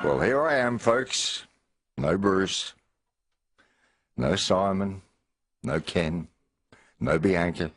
Well, here I am, folks. No Bruce, no Simon, no Ken, no Bianca.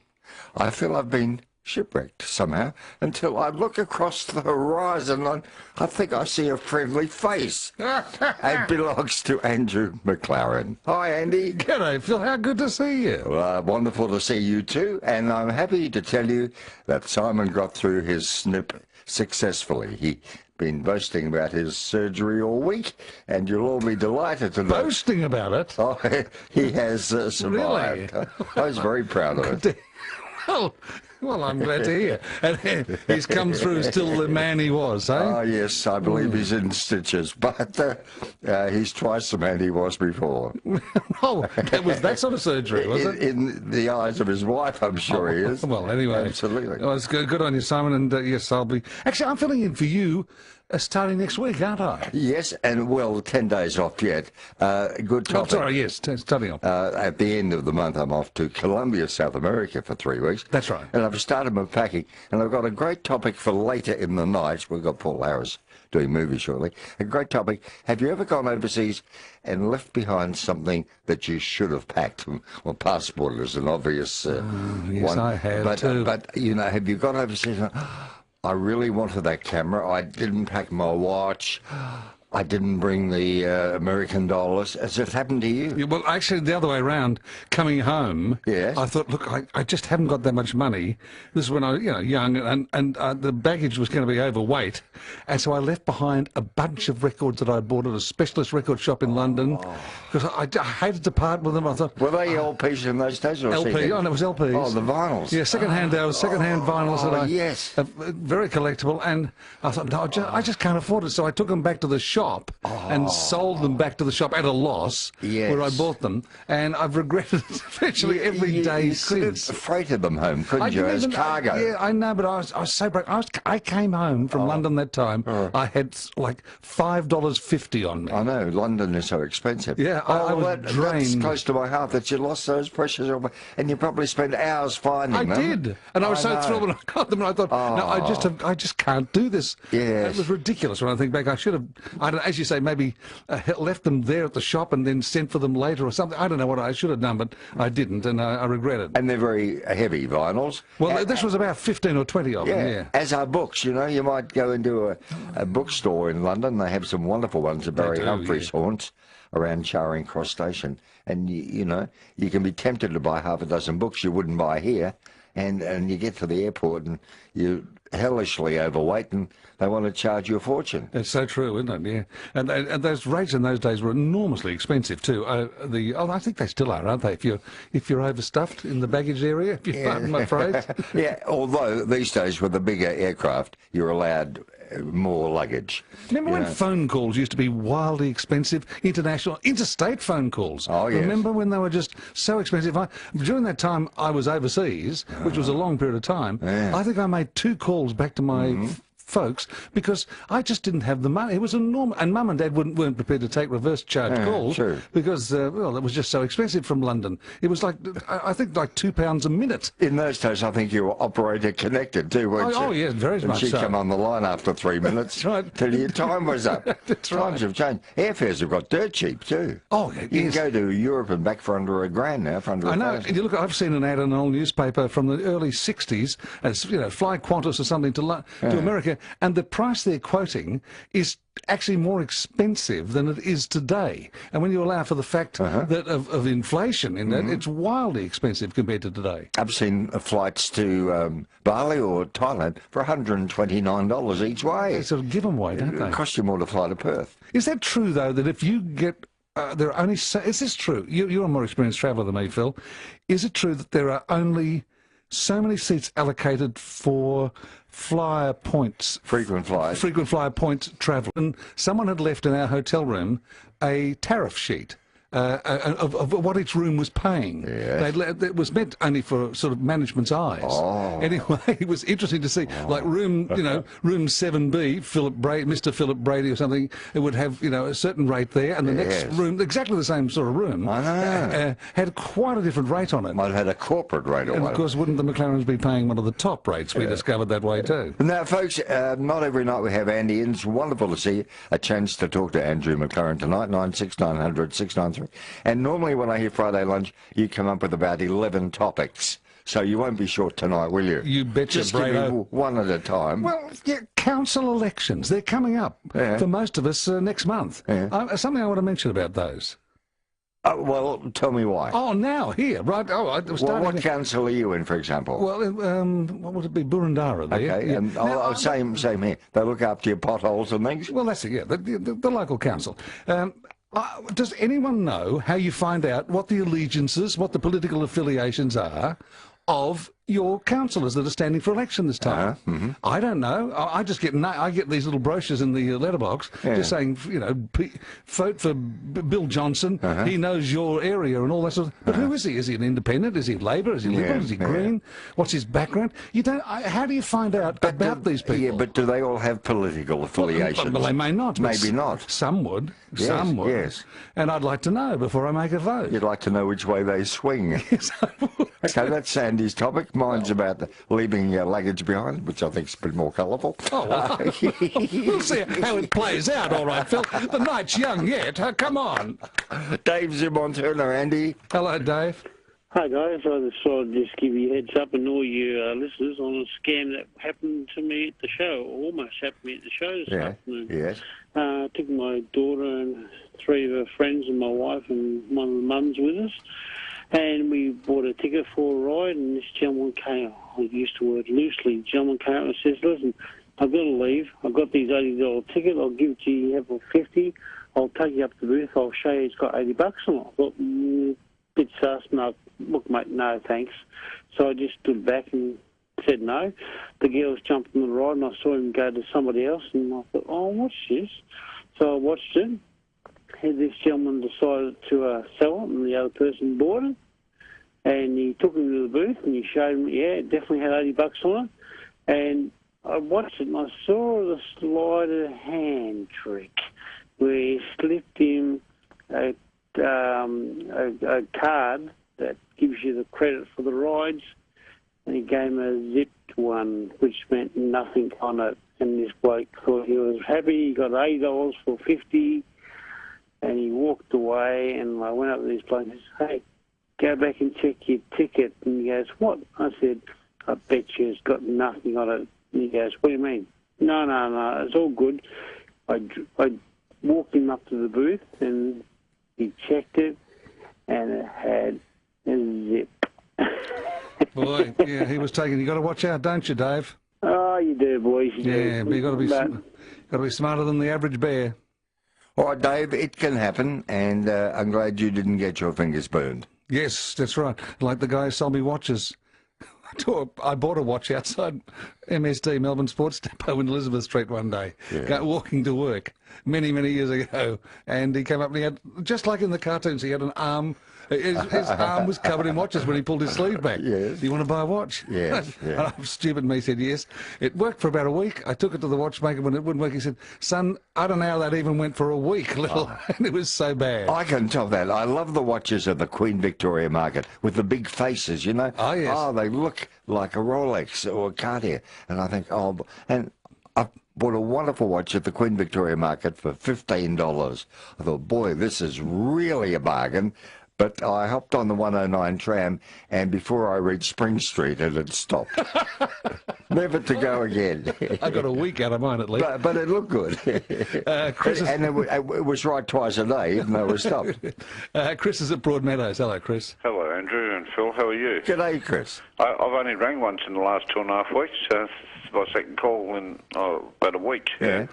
I feel I've been shipwrecked somehow until I look across the horizon and I think I see a friendly face. It belongs to Andrew McLaren. Hi, Andy. G'day, Phil. How good to see you. Well, wonderful to see you too, and I'm happy to tell you that Simon got through his snip successfully. He'd been boasting about his surgery all week, and you'll all be delighted to know. Boasting about it? Oh, he has survived. Really? I was very proud of it. Well, I'm glad to hear. And he's come through still the man he was, eh? Oh, yes, I believe he's in stitches, but he's twice the man he was before. Oh, it was that sort of surgery, was it? In the eyes of his wife, I'm sure he is. Well, anyway. Absolutely. Well, it's good on you, Simon, and yes, I'll be... Actually, I'm filling in for you starting next week, aren't I? Yes, and well, 10 days off yet. Good topic. Oh, sorry, yes, starting off. At the end of the month, I'm off to Colombia, South America for 3 weeks. That's right. And I've started my packing, and I've got a great topic for later in the night. We've got Paul Harris doing movies shortly. A great topic. Have you ever gone overseas and left behind something that you should have packed? Well, passport is an obvious yes, one. I have too. But, you know, have you gone overseas and I really wanted that camera. I didn't pack my watch. I didn't bring the American dollars. Has it happened to you? Yeah, well, actually, the other way around, coming home, Yes. I thought, look, I just haven't got that much money. This is when I was, young, and the baggage was going to be overweight. And so I left behind a bunch of records that I bought at a specialist record shop in London, because I hated to part with them. I thought, Were they LPs in those days? Or LP, CDs? oh, no, it was LPs. Oh, the vinyls. Yeah, second-hand vinyls that yes. very collectible, and I thought, no, I just can't afford it. So I took them back to the shop and sold them back to the shop at a loss where I bought them, and I've regretted it virtually every day since. You could have freighted them home, couldn't you, as cargo? Yeah, I know, but I was so broke. I came home from London that time. I had like $5.50 on me. I know, London is so expensive. Yeah, I was drained. That's close to my heart that you lost those precious, and you probably spent hours finding them. I did, and I was so thrilled when I got them, and I thought, no, I just can't do this. Yes. It was ridiculous when I think back. I should have, as you say, maybe left them there at the shop and then sent for them later or something. I don't know what I should have done, but I didn't, and I regret it. And they're very heavy vinyls. Well, this was about 15 or 20 of them, yeah. As are books, you know. You might go into a bookstore in London. They have some wonderful ones at Barry Humphries haunts around Charing Cross Station. And, you know, you can be tempted to buy half a dozen books you wouldn't buy here. And you get to the airport and you're hellishly overweight and they want to charge you a fortune. That's so true, isn't it? Yeah. And those rates in those days were enormously expensive too. I think they still are, aren't they? If you're overstuffed in the baggage area, if you pardon my phrase. Yeah, although these days with the bigger aircraft, you're allowed more luggage. Remember when phone calls used to be wildly expensive? Interstate phone calls. Oh, yes. Remember when they were just so expensive? During that time I was overseas, which was a long period of time, I think I made 2 calls back to my folks because I just didn't have the money. It was enormous, and Mum and Dad weren't prepared to take reverse charge calls because well, it was just so expensive from London. It was like I think like £2 a minute. In those days, I think you were operator connected too, weren't you? Oh yeah, very much so. She'd come on the line after 3 minutes. That's right. Till your time was up. That's right. Times have changed. Airfares have got dirt cheap too. Oh, you can go to Europe and back for under $1,000 now. For under I know. You look, I've seen an ad in an old newspaper from the early '60s, as fly Qantas or something to America, and the price they're quoting is actually more expensive than it is today. And when you allow for the fact that of inflation in that, it's wildly expensive compared to today. I've seen flights to Bali or Thailand for $129 each way. They sort of give them away, don't they? It costs you more to fly to Perth. Is that true, though, that if you get... there are only... is this true? You're a more experienced traveller than me, Phil. Is it true that there are only so many seats allocated for flyer points, frequent flyer points travel? And someone had left in our hotel room a tariff sheet, of what each room was paying. Yeah. It was meant only for sort of management's eyes. Oh. Anyway, it was interesting to see, like room 7B, Mr. Philip Brady or something, it would have, a certain rate there, and the next room, exactly the same sort of room, I know. had quite a different rate on it. Might have had a corporate rate or And of whatever. course, wouldn't the McLarens be paying one of the top rates? We discovered that way too. Now, folks, not every night we have Andy in. It's wonderful to see a chance to talk to Andrew McLaren tonight, 96900 693. And normally when I hear Friday Lunch, you come up with about 11 topics. So you won't be short tonight, will you? You betcha, Just give me one at a time. Well, yeah, council elections, they're coming up for most of us next month. Something I want to mention about those. Well, tell me why. Oh, now, here, right. Oh, I was Well, what council are you in, for example? Well, what would it be? Burundara there. Okay, Yeah. and Now, same here. They look after your potholes and things? Well, that's it, yeah, the local council. Does anyone know how you find out what the allegiances, what the political affiliations are of your councillors that are standing for election this time? I don't know. I just get these little brochures in the letterbox just saying, vote for Bill Johnson. He knows your area and all that sort of. But who is he? Is he an independent? Is he Labor? Is he Liberal? Is he Green? What's his background? You don't. How do you find out about these people? Yeah, but do they all have political affiliations? Well, they may not. Maybe not. Some would. Yes, Some would. yes. And I'd like to know before I make a vote. You'd like to know which way they swing. Yes, I would. Okay, that's Sandy's topic. Mine's about leaving luggage behind, which I think is a bit more colourful. Oh, well, we'll see how it plays out, all right, Phil. The night's young yet. Come on. Dave's in Montana, Andy. Hello, Dave. Hi guys, I just thought I'd just give you a heads up and all you listeners on a scam that happened to me at the show, or almost happened to me at the show this afternoon. Yes. Took my daughter and 3 of her friends and my wife and one of the mums with us, and we bought a ticket for a ride, and this gentleman came, I use the word loosely, gentleman came up and says, listen, I've got to leave, I've got these $80 ticket, I'll give it to you, you have a 50, I'll take you up to the booth, I'll show you it's got $80 on it. I thought, bit sus, no, look mate, no thanks. So I just stood back and said no. The girls jumped on the ride and I saw him go to somebody else and I thought, oh, what's this? So I watched it. And this gentleman decided to sell it and the other person bought it. And he took him to the booth and he showed him, yeah, it definitely had $80 on it. And I watched it and I saw the sleight of hand trick where he slipped him a card that gives you the credit for the rides, and he gave him a zipped one, which meant nothing on it. And this bloke thought he was happy. He got $80 for 50, and he walked away. And I went up to this bloke and said, "Hey, go back and check your ticket." And he goes, "What?" I said, "I bet you it's got nothing on it." And he goes, "What do you mean?" No, it's all good. I walked him up to the booth and he checked it, and it had a zip. Boy, yeah, he was taking. You got to watch out, don't you, Dave? Oh, you do, boys. You Yeah, do. but you got to be smarter than the average bear. All right, Dave, it can happen, and I'm glad you didn't get your fingers burned. Yes, that's right. Like the guy who sold me watches. I bought a watch outside MSD, Melbourne Sports Depot in Elizabeth Street one day, walking to work many, many years ago. And he came up and he had, just like in the cartoons, he had an arm. His arm was covered in watches when he pulled his sleeve back. Yes. Do you want to buy a watch? Yes. Yeah. Stupid me said yes. It worked for about a week. I took it to the watchmaker when it wouldn't work. He said, "Son, I don't know how that even went for a week, little." And it was so bad. I can tell that. I love the watches at the Queen Victoria Market with the big faces, you know. Oh, yes. Oh, they look like a Rolex or a Cartier. And I think, oh, and I bought a wonderful watch at the Queen Victoria Market for $15. I thought, boy, this is really a bargain. But I hopped on the 109 tram, and before I reached Spring Street, it had stopped. Never to go again. I got a week out of mine at least. But it looked good. Chris and it was right twice a day, even though it was stopped. Chris is at Broadmeadows. Hello, Chris. Hello, Andrew and Phil. How are you? G'day, Chris. I've only rang once in the last 2.5 weeks. It's my second call in about a week. Yeah.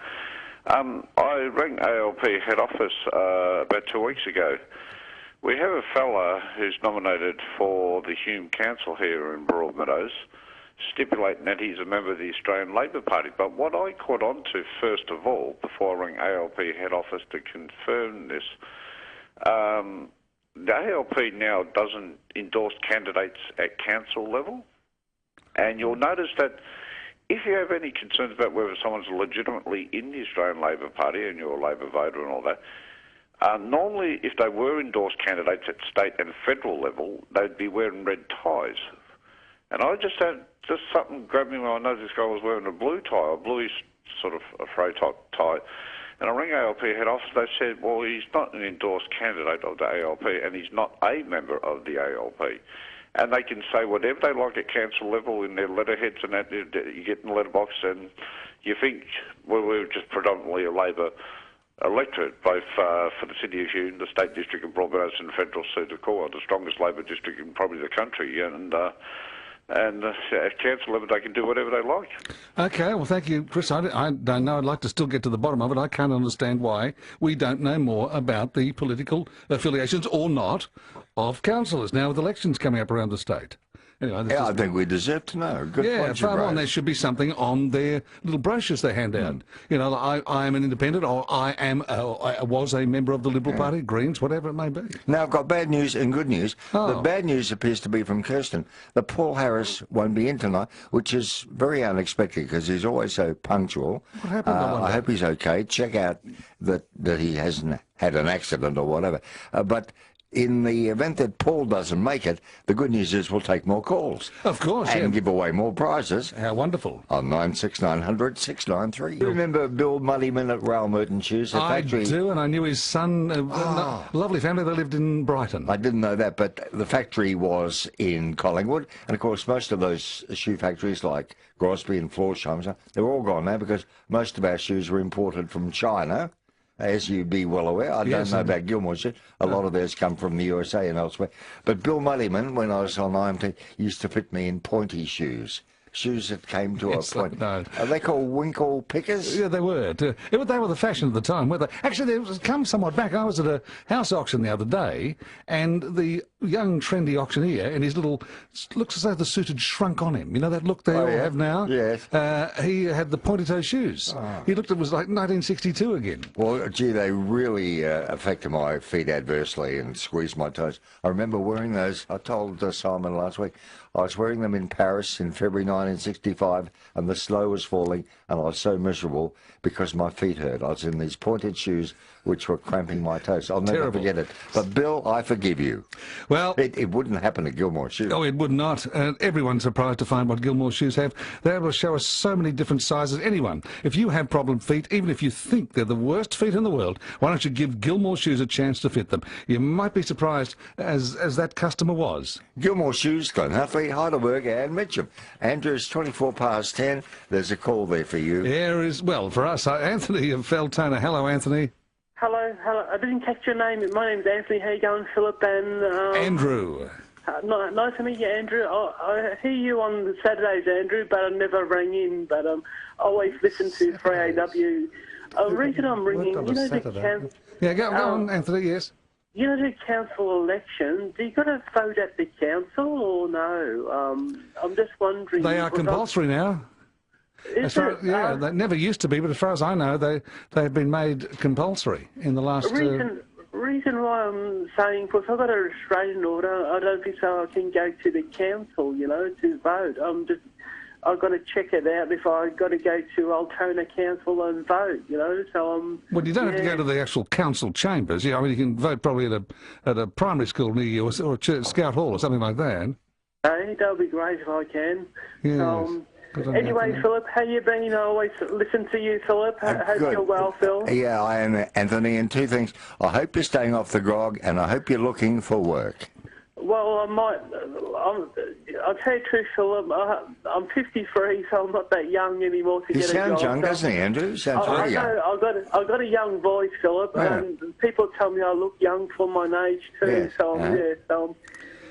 I rang ALP head office about 2 weeks ago. We have a fella who's nominated for the Hume Council here in Broadmeadows, stipulating that he's a member of the Australian Labor Party. But what I caught on to first of all, before I rang ALP head office to confirm this, The ALP now doesn't endorse candidates at council level, and you'll notice that if you have any concerns about whether someone's legitimately in the Australian Labor Party and you're a Labor voter and all that, normally if they were endorsed candidates at state and federal level, they'd be wearing red ties. And I just had something grabbed me when I noticed this guy was wearing a blue tie, a bluish sort of a fray type tie. And I rang ALP head office. They said, well, he's not an endorsed candidate of the ALP and he's not a member of the ALP. And they can say whatever they like at council level in their letterheads and that you get in the letterbox, and you think, well, we're just predominantly a Labor electorate, both for the City of Hume, the State District of Broadmeadows and the Federal Seat of Core, the strongest Labor district in probably the country. And at council level, they can do whatever they like. Okay, well, thank you, Chris. I don't know. I'd like to still get to the bottom of it. I can't understand why we don't know more about the political affiliations or not of councillors now with elections coming up around the state. Anyway, I think we deserve to know. Good point far on. There should be something on their little brochures they hand out. You know, I am an independent, or I was a member of the Liberal Party, Greens, whatever it may be. Now, I've got bad news and good news. The bad news appears to be from Kirsten, that Paul Harris won't be in tonight, which is very unexpected because he's always so punctual. What happened? I hope he's okay. Check out that he hasn't had an accident or whatever. But in the event that Paul doesn't make it, the good news is we'll take more calls. Of course, and give away more prizes. How wonderful. On 96900 693. You remember Bill Muddyman at Rail Merton Shoes, I factory? do, and I knew his son. Lovely family. They lived in Brighton. I didn't know that, but the factory was in Collingwood. And, of course, most of those shoe factories like Grosby and Florsheim, they're all gone now because most of our shoes were imported from China. As you'd be well aware, I don't know about Gilmore's shit. A lot of theirs come from the USA and elsewhere. But Bill Muddyman, when I was on IMT, used to fit me in pointy shoes. Shoes that came to a point. No. Are they called winkle pickers? Yeah, they were. They were the fashion at the time, weren't they? Actually, they've come somewhat back. I was at a house auction the other day, and the young, trendy auctioneer, and his little, looks as though the suit had shrunk on him. You know that look they all have now? Yes. He had the pointy-toe shoes. He looked, it was like 1962 again. Well, gee, they really affected my feet adversely and squeezed my toes. I remember wearing those. I told Simon last week, I was wearing them in Paris in February 1965, and the snow was falling, and I was so miserable because my feet hurt. I was in these pointed shoes which were cramping my toes. I'll never forget it. But, Bill, I forgive you. Well, it wouldn't happen to Gilmore Shoes. Oh, it would not. Everyone's surprised to find what Gilmore Shoes have. They're able to show us so many different sizes. Anyone, if you have problem feet, even if you think they're the worst feet in the world, why don't you give Gilmore Shoes a chance to fit them? You might be surprised, as that customer was. Gilmore Shoes, Glenhuffley, Heidelberg and Mitcham. Andrew's 24 past 10. There's a call there for you. There is, well, for us, Anthony of Feltona. Hello, Anthony. Hello. I didn't catch your name. My name's Anthony. How you going, Philip? And Andrew. Nice to meet you, Andrew. I hear you on Saturdays, Andrew, but I never rang in. But I always listen to 3AW. The reason I'm ringing, you know, the council. Yeah, go on, Anthony. Yes. You know, the council election. Do you got to vote at the council or no? I'm just wondering. They are compulsory now. They never used to be, but as far as I know, they've been made compulsory in the last. Reason why I'm saying, because I've got a restraining order, I don't think so I can go to the council, you know, to vote. I've got to check it out if I've got to go to Altona Council and vote, you know, so Well, you don't have to go to the actual council chambers. Yeah, I mean, you can vote probably at a primary school near you or a Scout Hall or something like that. Hey, that would be great if I can. Yes. Anyway, Philip, how you been? I always listen to you, Philip. Hope you're well, Phil. Yeah, I am, Anthony, and two things. I hope you're staying off the grog, and I hope you're looking for work. Well, I might. I'll tell you the truth, Philip. I'm 53, so I'm not that young anymore to get a job. He sounds young, doesn't he, Andrew? He sounds very young. I've got a young voice, Philip, and people tell me I look young for my age too. Yes. So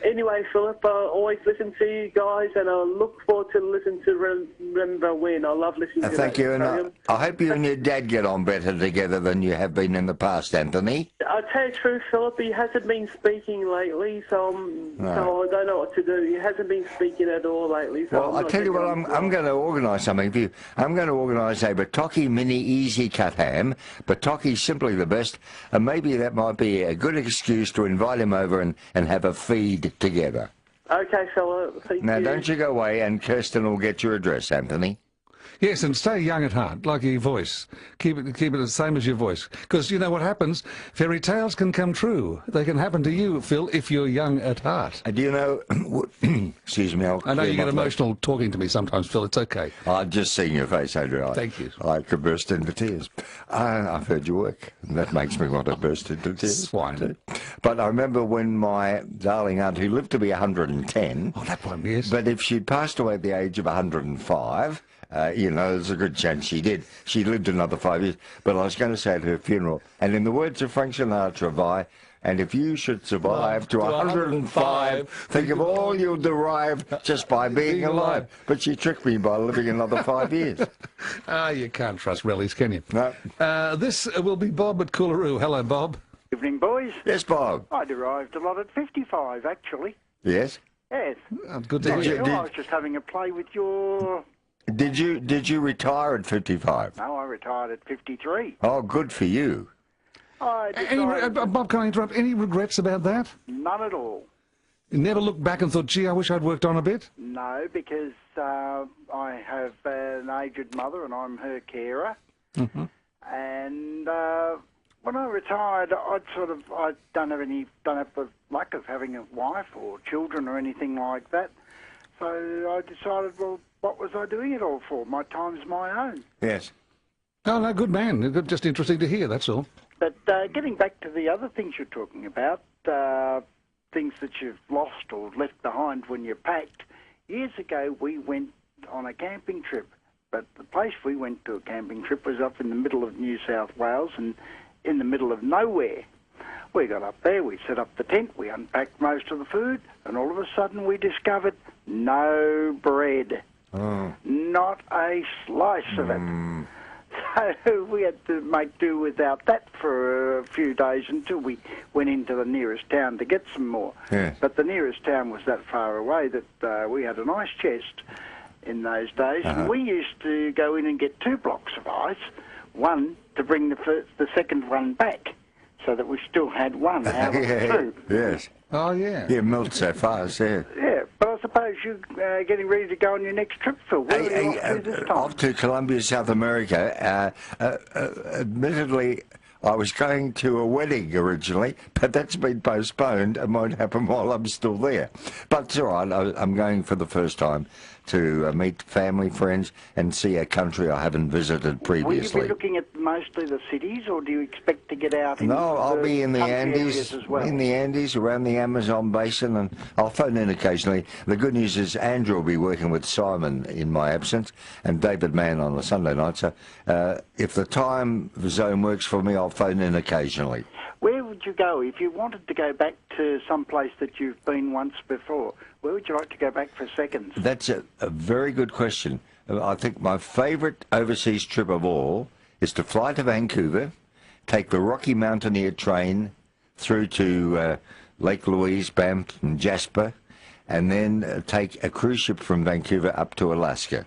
anyway, Philip, I always listen to you guys, and I look forward to listening to Remember When. I love listening to Thank you, and I hope you and your dad get on better together than you have been in the past, Anthony. I'll tell you the truth, Philip, he hasn't been speaking lately, so I don't know what to do. He hasn't been speaking at all lately. So Well, I'll tell you what, I'm going to organise something for you. I'm going to organise a Bataki mini easy cut ham. Bataki's simply the best, and maybe that might be a good excuse to invite him over and have a feed together. Okay, Philip, thank you. Now, don't you go away, and Kirsten will get your address, Anthony. Yes, and stay young at heart, like your voice. Keep it the same as your voice. Because you know what happens? Fairy tales can come true. They can happen to you, Phil, if you're young at heart. Do you know... excuse me, I know you get emotional talking to me sometimes, Phil. It's okay. I've just seen your face, Andrew. Thank you. I could burst into tears. I've heard your work, and that makes me want to burst into tears. Swine. But I remember when my darling aunt, who lived to be 110... Oh, that one, yes. But if she'd passed away at the age of 105... you know, there's a good chance she did. She lived another 5 years. But I was going to say at her funeral, and in the words of Frank Sinatra, and if you should survive to 105, think of all you'll derive just by being alive. But she tricked me by living another 5 years. You can't trust relics, can you? No. This will be Bob at Coolaroo. Hello, Bob. Evening, boys. Yes, Bob. I derived a lot at 55, actually. Yes? Yes. Good to hear. I was just having a play with your... Did you retire at 55? No, I retired at 53. Oh, good for you. I decided... Bob, can I interrupt? Any regrets about that? None at all. You never looked back and thought, gee, I wish I'd worked on a bit? No, because I have an aged mother and I'm her carer. Mm-hmm. And when I retired, I don't have the luck of having a wife or children or anything like that. So I decided, well, what was I doing it all for? My time's my own. Yes. Oh, no, good man. Just interesting to hear, that's all. But getting back to the other things you're talking about, things that you've lost or left behind when you packed, years ago we went on a camping trip. But the place we went to a camping trip was up in the middle of New South Wales and in the middle of nowhere. We got up there, we set up the tent, we unpacked most of the food, and all of a sudden we discovered no bread. Oh. Not a slice of it. So we had to make do without that for a few days until we went into the nearest town to get some more. Yes. But the nearest town was that far away that we had an ice chest in those days. And we used to go in and get 2 blocks of ice, one to bring the second one back, so that we still had one out of the 2. Yes. Oh, yeah. Yeah, melts so fast, yeah. Yeah, but I suppose you're getting ready to go on your next trip, Phil. Where are you off to this time? Off to Colombia, South America. Admittedly, I was going to a wedding originally, but that's been postponed and won't happen while I'm still there. But it's all right. I'm going for the first time to meet family, friends, and see a country I haven't visited previously. Will you be looking at mostly the cities, or do you expect to get out into I'll be in the Andes, as well? in the Andes, around the Amazon basin, and I'll phone in occasionally. The good news is Andrew will be working with Simon in my absence, and David Mann on the Sunday night. So if the time zone works for me, I'll phone in occasionally. Where would you go if you wanted to go back to some place that you've been once before? Where would you like to go back for seconds? That's a very good question. I think my favourite overseas trip of all is to fly to Vancouver, take the Rocky Mountaineer train through to Lake Louise, Banff and Jasper, and then take a cruise ship from Vancouver up to Alaska.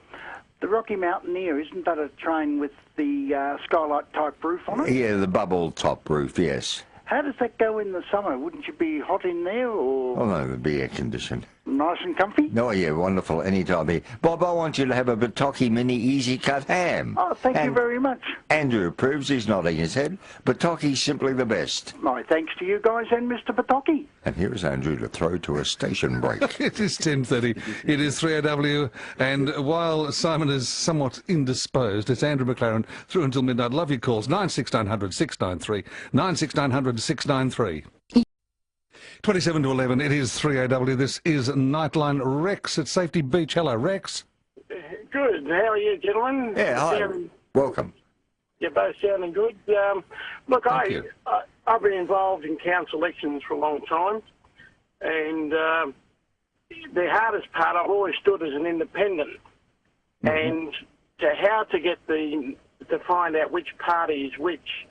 The Rocky Mountaineer, isn't that a train with the skylight type roof on it? Yeah, the bubble top roof, yes. How does that go in the summer? Wouldn't you be hot in there, or Oh no, it'd be air conditioned. nice and comfy? Oh yeah, wonderful, anytime here. Bob, I want you to have a Bataki mini easy cut ham. Oh, thank you very much. Andrew approves, he's nodding his head. Bataki's simply the best. My thanks to you guys and Mr. Bataki. And here is Andrew to throw to a station break. It is 10:30. It is 3AW, and while Simon is somewhat indisposed, it's Andrew McLaren through until midnight. Love your calls. 96900 693, 96900 693. 27 to 11. It is 3AW. This is Nightline. Rex at Safety Beach. Hello, Rex. Good. How are you, gentlemen? Yeah, hi. Welcome. You're both sounding good. Look, Thank you. I've been involved in council elections for a long time, and the hardest part, I've always stood as an independent, and to find out which party is which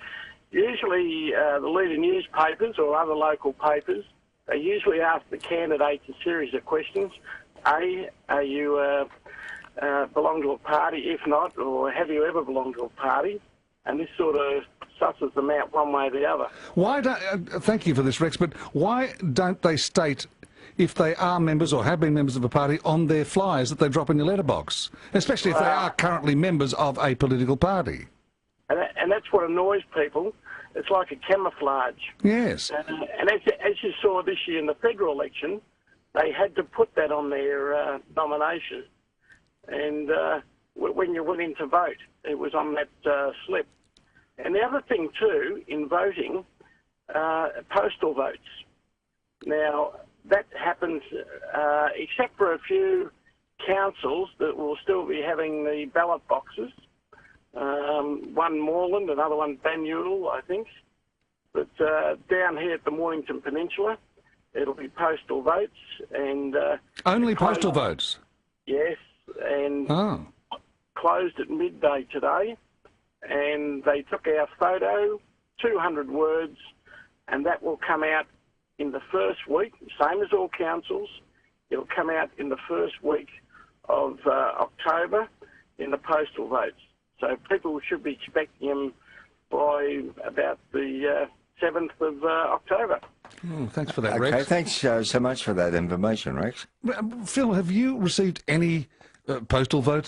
usually the leading newspapers or other local papers, they usually ask the candidates a series of questions. A, are you belong to a party? If not, or have you ever belonged to a party? And this sort of susses them out one way or the other. Why don't, thank you for this, Rex, but why don't they state if they are members or have been members of a party on their flyers that they drop in your letterbox, especially if they are currently members of a political party? And that's what annoys people. It's like a camouflage. Yes. And as you saw this year in the federal election, they had to put that on their nomination. And when you went in to vote, it was on that slip. And the other thing, too, in voting, postal votes. Now, that happens, except for a few councils that will still be having the ballot boxes. One Moreland, another one Banyule, I think. But down here at the Mornington Peninsula, it'll be postal votes. And only postal votes? Yes, and closed at midday today. And they took our photo, 200 words, and that will come out in the first week, same as all councils. It'll come out in the first week of October in the postal votes. So people should be expecting them by about the 7th of October. Oh, thanks for that, Rex. Okay, thanks so much for that information, Rex. Phil, have you received any postal vote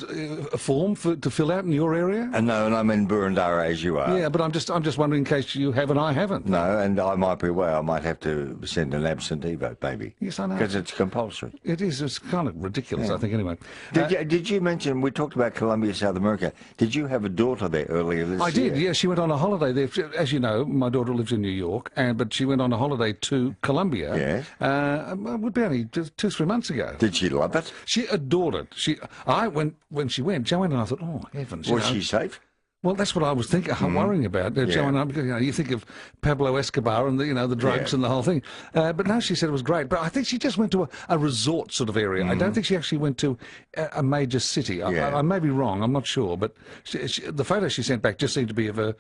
form to fill out in your area? No, and I'm in Burundara as you are. Yeah, but I'm just wondering in case you have and I haven't. No, and I might be away. I might have to send an absentee vote, maybe. Yes, I know. Because it's compulsory. It is. It's kind of ridiculous, I think, anyway. Did you mention, we talked about Colombia, South America. Did you have a daughter there earlier this year? I did, yeah. She went on a holiday there. As you know, my daughter lives in New York, but she went on a holiday to Colombia. Yes. It would be only 2-3 months ago. Did she love it? She adored it. When she went, Joanne and I thought, oh, heavens. Was she safe? Well, that's what I was thinking, worrying about. Joanne and I, because, you think of Pablo Escobar and the drugs and the whole thing. But no, she said it was great. But I think she just went to a resort sort of area. I don't think she actually went to a major city. I may be wrong. I'm not sure. But the photo she sent back just seemed to be of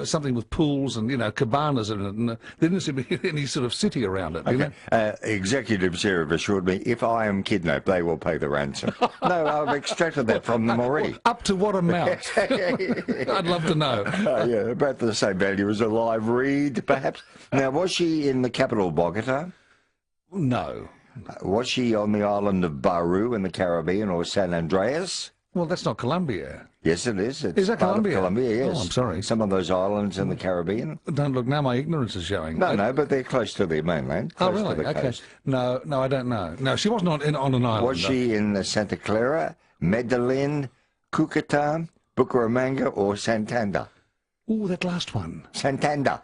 something with pools and cabanas in it, and there didn't seem to be any sort of city around it. Okay. Executive Sheriff assured me if I am kidnapped, they will pay the ransom. No, I've extracted that from them already. Up to what amount? I'd love to know. Yeah, about the same value as a live read, perhaps. Now, was she in the capital, Bogota? No. Was she on the island of Baru in the Caribbean or San Andreas? Well, that's not Colombia. Yes, it is. It's is that part Colombia? Of Colombia, yes. Oh, I'm sorry. Some of those islands in the Caribbean. Don't look now. My ignorance is showing. No, but they're close to the mainland. Oh, Close really? to the Okay. coast. No, I don't know. No, she wasn't on an island. Was she in Santa Clara, Medellin, Cucuta, Bucaramanga, or Santander? Oh, that last one. Santander.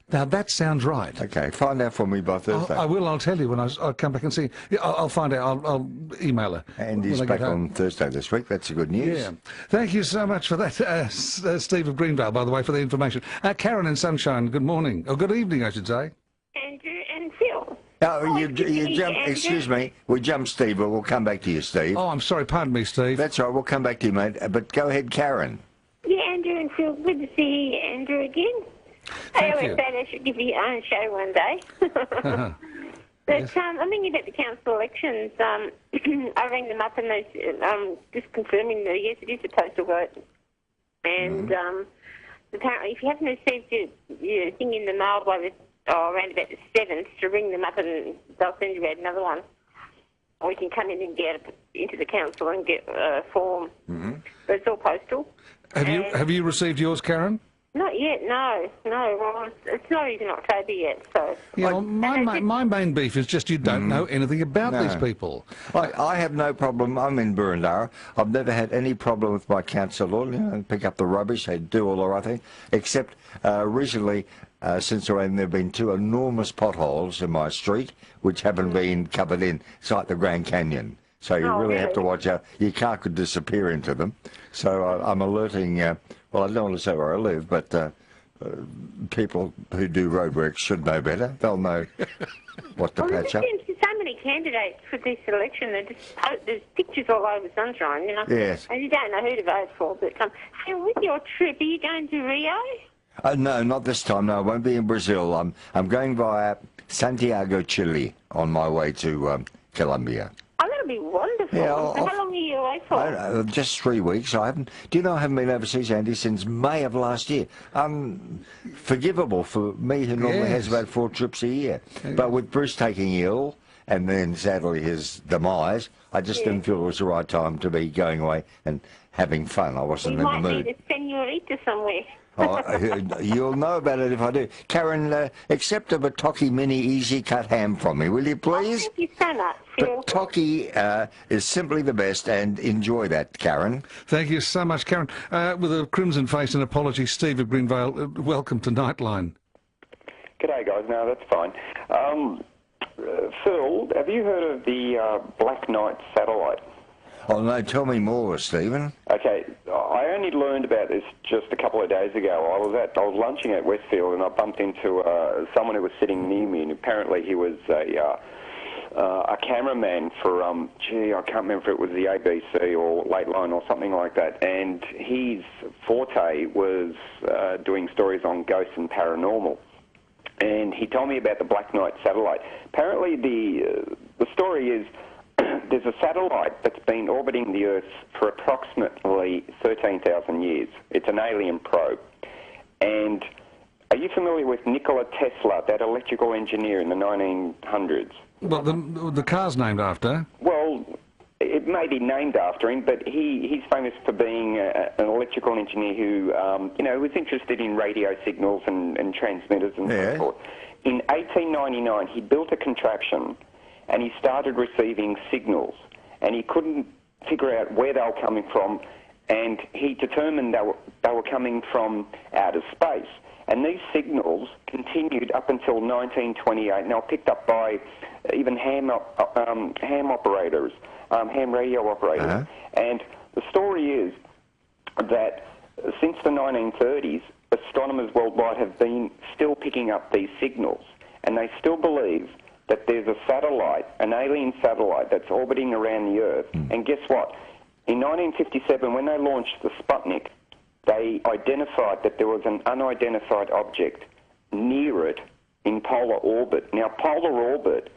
Now, that sounds right. Okay, find out for me by Thursday. I will. I'll tell you when I come back and see. Yeah, I'll find out. I'll email her. And he's back on Thursday this week. That's good news. Yeah. Thank you so much for that, Steve of Greenvale, by the way, for the information. Karen in Sunshine, good morning. Or good evening, I should say. Andrew and Phil. Oh, you jumped. Excuse me. We jumped Steve, but we'll come back to you, Steve. Oh, I'm sorry. Pardon me, Steve. That's all right. We'll come back to you, mate. But go ahead, Karen. Yeah, Andrew and Phil. Good to see Andrew again. I always say they should give you your own show one day. But Yes. I'm thinking about the council elections. I rang them up and they just confirming that yes, it is a postal vote. And apparently, if you haven't received your thing in the mail by around about the 7th, to ring them up and they'll send you out another one. Or you can come in and get into the council and get a form. But it's all postal. Have you received yours, Karen? Not yet, no. Well, it's not even October yet, so... Yeah, well, my main beef is just you don't know anything about these people. I have no problem. I'm in Burundara. I've never had any problem with my councillor. Pick up the rubbish. They do all the right thing. Except recently, since around there have been 2 enormous potholes in my street, which haven't been covered in. It's like the Grand Canyon. So you really have to watch out. Your car could disappear into them. So I'm alerting... well, I don't want to say where I live, but people who do roadworks should know better. They'll know what to patch up. There's so many candidates for this election. There's pictures all over Sunshine, Yes. and you don't know who to vote for. But hey, with your trip, are you going to Rio? No, not this time. No, I won't be in Brazil. I'm going via Santiago, Chile, on my way to Colombia. Oh, that'll be wonderful. Yeah, So how long are you away for? Just 3 weeks. Do you know I haven't been overseas, Andy, since May of last year. Unforgivable for me who normally has about 4 trips a year. But with Bruce taking ill and then sadly his demise, I just didn't feel it was the right time to be going away and having fun. I wasn't in the mood. You might need a senorita somewhere. You'll know about it if I do. Karen, accept a Bataki mini easy cut ham from me, will you please? Thank you so much. Bataki is simply the best, and enjoy that, Karen. Thank you so much, Karen. With a crimson face and apology, Steve of Greenvale, welcome to Nightline. G'day, guys. No, that's fine. Phil, have you heard of the Black Knight satellite? Oh, no, tell me more, Stephen. Okay, I only learned about this just a couple of days ago. I was lunching at Westfield and I bumped into someone who was sitting near me, and apparently he was a cameraman for, I can't remember if it was the ABC or Nightline or something like that, and his forte was doing stories on ghosts and paranormal. And he told me about the Black Knight satellite. Apparently the story is there's a satellite that's been orbiting the Earth for approximately 13,000 years. It's an alien probe. And are you familiar with Nikola Tesla, that electrical engineer in the 1900s? Well, the car's named after. Well, it may be named after him, but he's famous for being an electrical engineer who, was interested in radio signals and transmitters and so forth. In 1899, he built a contraption and he started receiving signals, and he couldn't figure out where they were coming from, and he determined they were coming from outer space. And these signals continued up until 1928, and they were picked up by even ham operators, ham radio operators. And the story is that since the 1930s, astronomers worldwide have been still picking up these signals, and they still believe that there's a satellite, an alien satellite that's orbiting around the Earth. And guess what? In 1957, when they launched the Sputnik, they identified that there was an unidentified object near it in polar orbit. Now, polar orbit,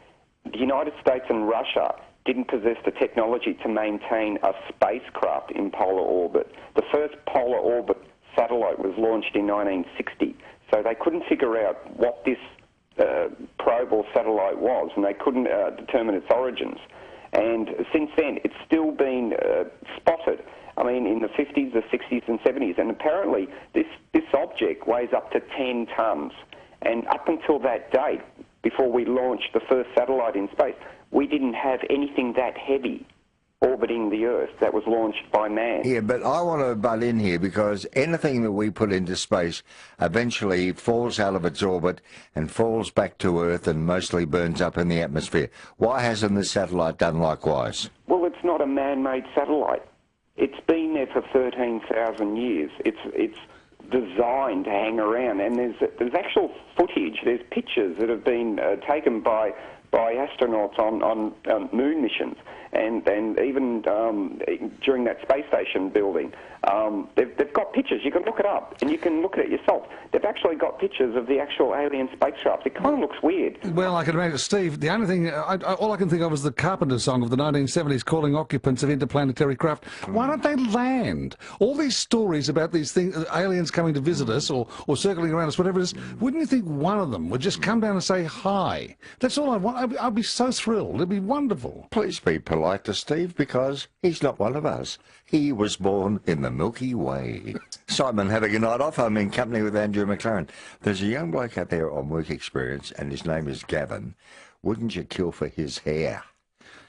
the United States and Russia didn't possess the technology to maintain a spacecraft in polar orbit. The first polar orbit satellite was launched in 1960, so they couldn't figure out what this probe or satellite was, and they couldn't determine its origins. And since then, it's still been spotted. I mean, in the 50s, the 60s, and 70s, and apparently this object weighs up to 10 tons. And up until that date, before we launched the first satellite in space, we didn't have anything that heavy orbiting the Earth that was launched by man. Yeah, but I want to butt in here because anything that we put into space eventually falls out of its orbit and falls back to Earth and mostly burns up in the atmosphere. Why hasn't the satellite done likewise? Well, it's not a man-made satellite. It's been there for 13,000 years. It's designed to hang around, and there's actual footage, there's pictures that have been taken by astronauts on moon missions, and even during that space station building. They've got pictures. You can look it up, and you can look at it yourself. They've actually got pictures of the actual alien spacecraft. It kind of looks weird. Well, I can imagine, Steve, the only thing, all I can think of is the Carpenter song of the 1970s calling occupants of interplanetary craft. Why don't they land? All these stories about these things, aliens coming to visit us or circling around us, whatever it is, wouldn't you think one of them would just come down and say hi? That's all I want. I'd be so thrilled. It'd be wonderful. Please be polite to Steve because he's not one of us. He was born in the Milky Way. Simon, having a night off. I'm in company with Andrew McLaren. There's a young bloke out there on work experience, and his name is Gavin. Wouldn't you kill for his hair?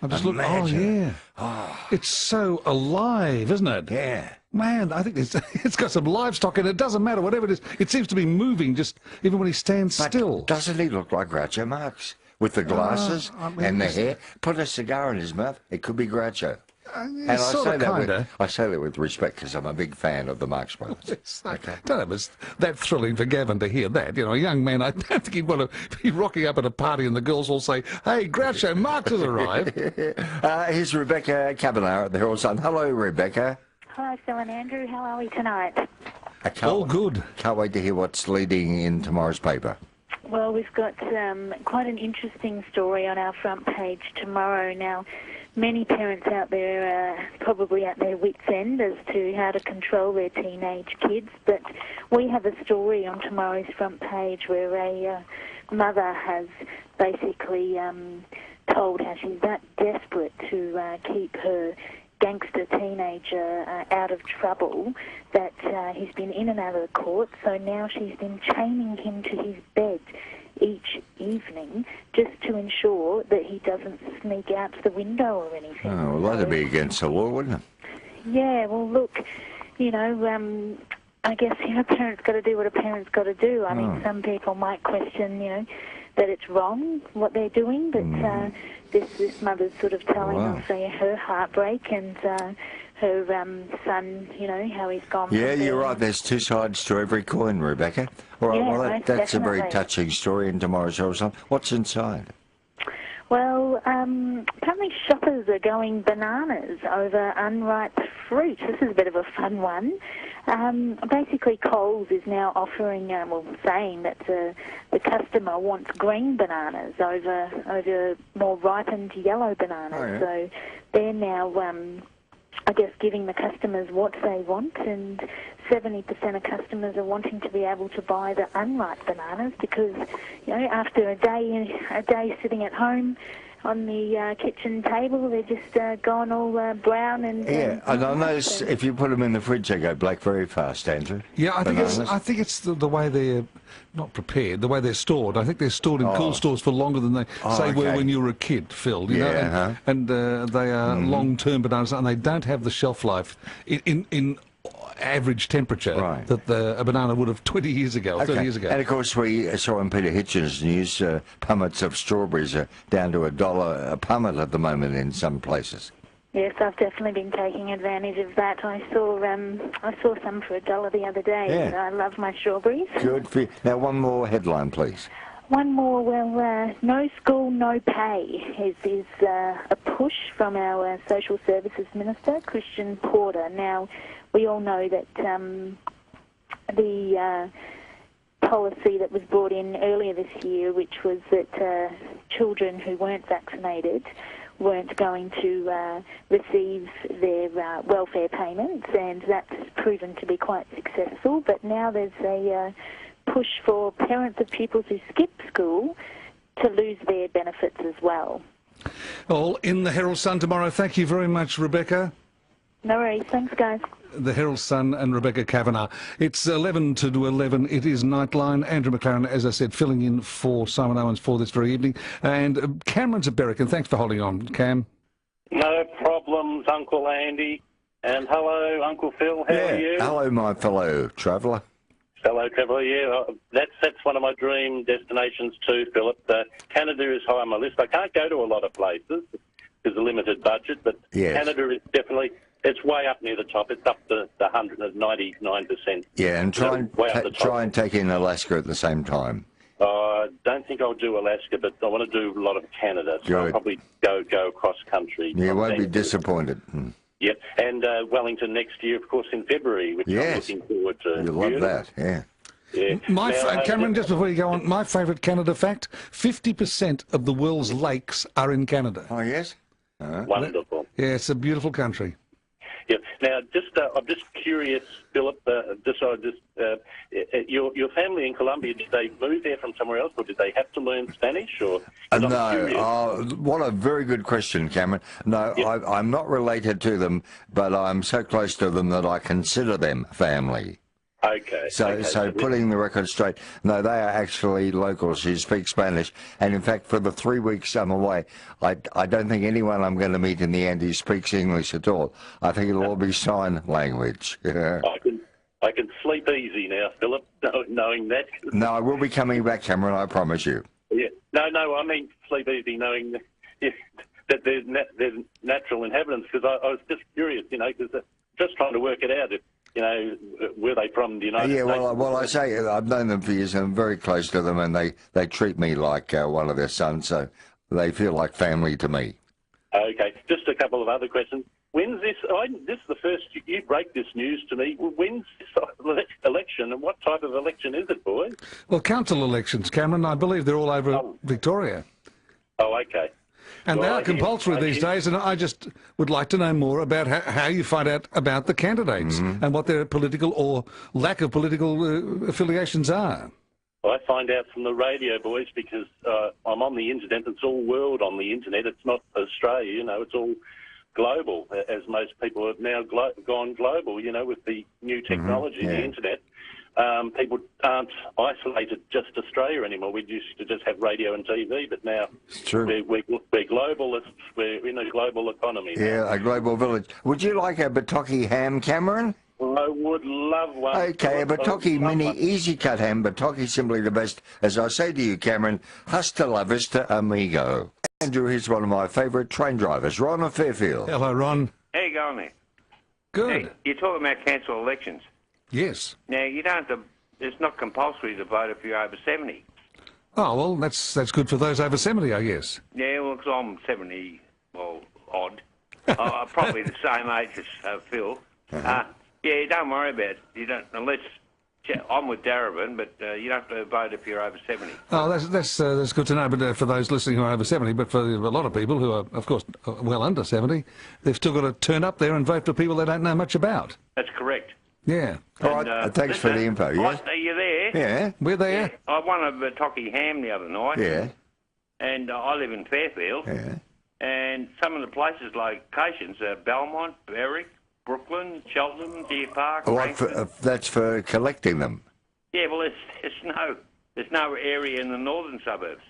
I'm just looking. Oh, yeah. Oh. It's so alive, isn't it? Yeah. Man, I think it's got some livestock in it. It doesn't matter, whatever it is. It seems to be moving just even when he stands still. Doesn't he look like Groucho Marx? With the glasses and the hair? Put a cigar in his mouth. It could be Groucho. And I say that with respect because I'm a big fan of the Marx Brothers. I don't know, it's that thrilling for Gavin to hear that. You know, a young man, I don't think he'd want to be rocking up at a party and the girls all say, hey, Groucho Marx has arrived. Here's Rebecca Cabanagh at the Herald Sun. Hello, Rebecca. Hi, Phil and Andrew. How are we tonight? All good. Can't wait to hear what's leading in tomorrow's paper. Well, we've got quite an interesting story on our front page tomorrow. Now, many parents out there are probably at their wits' end as to how to control their teenage kids, but we have a story on tomorrow's front page where a mother has basically told how she's that desperate to keep her gangster teenager out of trouble that he's been in and out of the court, so now she's been chaining him to his bed each evening just to ensure that he doesn't sneak out the window or anything. Oh, well, that'd be against the law, wouldn't it? Yeah, well, look, I guess, parents got to do what a parent's got to do. I mean, some people might question, that it's wrong what they're doing, but this mother's sort of telling us her heartbreak and her son, how he's gone. Yeah, you're right. There's two sides to every coin, Rebecca. All right, well, that's definitely a very touching story in tomorrow's Herald. What's inside? Well, apparently shoppers are going bananas over unripe fruit. This is a bit of a fun one. Basically, Coles is now offering, saying that the customer wants green bananas over more ripened yellow bananas. Oh, yeah. So they're now, I guess, giving the customers what they want, and 70% of customers are wanting to be able to buy the unripe bananas because, after a day sitting at home on the kitchen table, they're just gone all brown and... Yeah, and I notice if you put them in the fridge, they go black very fast, Andrew. Yeah, I think it's the way they're not prepared, the way they're stored. I think they're stored in cool stores for longer than they were when you were a kid, Phil. You know? And they are long-term bananas, and they don't have the shelf life in average temperature that a banana would have 20 years ago, or 30 years ago. And of course, we saw in Peter Hitchens' news, pummets of strawberries are down to $1 a pummet at the moment in some places. Yes, I've definitely been taking advantage of that. I saw some for $1 the other day. Yeah. I love my strawberries. Good for you. Now, one more headline, please. One more, no school, no pay is a push from our Social Services Minister, Christian Porter. Now, we all know that the policy that was brought in earlier this year, which was that children who weren't vaccinated weren't going to receive their welfare payments, and that's proven to be quite successful. But now there's a push for parents of pupils who skip school to lose their benefits as well. All in the Herald Sun tomorrow. Thank you very much, Rebecca. No worries. Thanks, guys. The Herald Sun and Rebecca Kavanagh. It's 11 to 11. It is Nightline. Andrew McLaren, as I said, filling in for Simon Owens for this very evening. And Cameron's at Berwick, and thanks for holding on, Cam. No problems, Uncle Andy. And hello, Uncle Phil. How are you? Hello, my fellow traveller. Fellow traveller, yeah. That's one of my dream destinations too, Philip. Canada is high on my list. I can't go to a lot of places because of limited budget, but Canada is definitely... It's way up near the top. It's up to the 199%. Yeah, and try and take in Alaska at the same time. I don't think I'll do Alaska, but I want to do a lot of Canada. So I'll probably go across country. You won't be disappointed. Yep, and Wellington next year, of course, in February, which I'm looking forward to. You love that, yeah. Yeah. Cameron, just before you go on, my favourite Canada fact, 50% of the world's lakes are in Canada. Oh, yes? Wonderful. Yeah, it's a beautiful country. Yeah. Now, I'm just curious, Philip. Your family in Colombia, did they move there from somewhere else, or did they have to learn Spanish? Or no. What a very good question, Cameron. No, I'm not related to them, but I'm so close to them that I consider them family. Okay. So putting the record straight, no, they are actually locals who speak Spanish. And in fact, for the 3 weeks I'm away, I don't think anyone I'm going to meet in the Andes speaks English at all. I think it'll all be sign language. Yeah. I can sleep easy now, Philip, knowing that. No, I will be coming back, Cameron, I promise you. Yeah. No, I mean sleep easy knowing that there's natural inhabitants, because I was just curious, because just trying to work it out. Were they from the United States? Yeah, well, I say I've known them for years and I'm very close to them, and they treat me like one of their sons, so they feel like family to me. Okay, just a couple of other questions. When's this? This is the first you break this news to me. When's this election, and what type of election is it, boys? Well, council elections, Cameron. I believe they're all over Victoria. Oh, okay. And they are compulsory these days, and I just would like to know more about how you find out about the candidates and what their political or lack of political affiliations are. I find out from the radio, boys, because I'm on the internet. It's all world on the internet. It's not Australia, you know. It's all global, as most people have now gone global, you know, with the new technology, the internet. People aren't isolated just Australia anymore. We used to just have radio and TV, but now we're globalists. We're in a global economy now. Yeah, a global village. Would you like a Bataki ham, Cameron? I would love one. Okay, a Bataki mini easy cut ham. Bataki simply the best. As I say to you, Cameron, hasta la vista, amigo. Andrew, he's one of my favourite train drivers, Ron of Fairfield. Hello, Ron. How you going there? Good. Hey, you're talking about council elections. Yes. Now, you don't have to, it's not compulsory to vote if you're over 70. Oh, well, that's good for those over 70, I guess. Yeah, well, because I'm 70, well, odd. I'm probably the same age as Phil. Yeah, don't worry about it. You don't, unless I'm with Darabin, but you don't have to vote if you're over 70. Oh, that's good to know. But for those listening who are over 70, but for a lot of people who are, of course, well under 70, they've still got to turn up there and vote for people they don't know much about. That's correct. Yeah. All right, thanks for the info, yes? Are you there? Yeah. We're there. Yeah. I won a Bataki ham the other night. Yeah. And I live in Fairfield. Yeah. And some of the places, locations are Belmont, Berwick, Brooklyn, Cheltenham, Deer Park. That's for collecting them. Yeah, well, there's no area in the northern suburbs.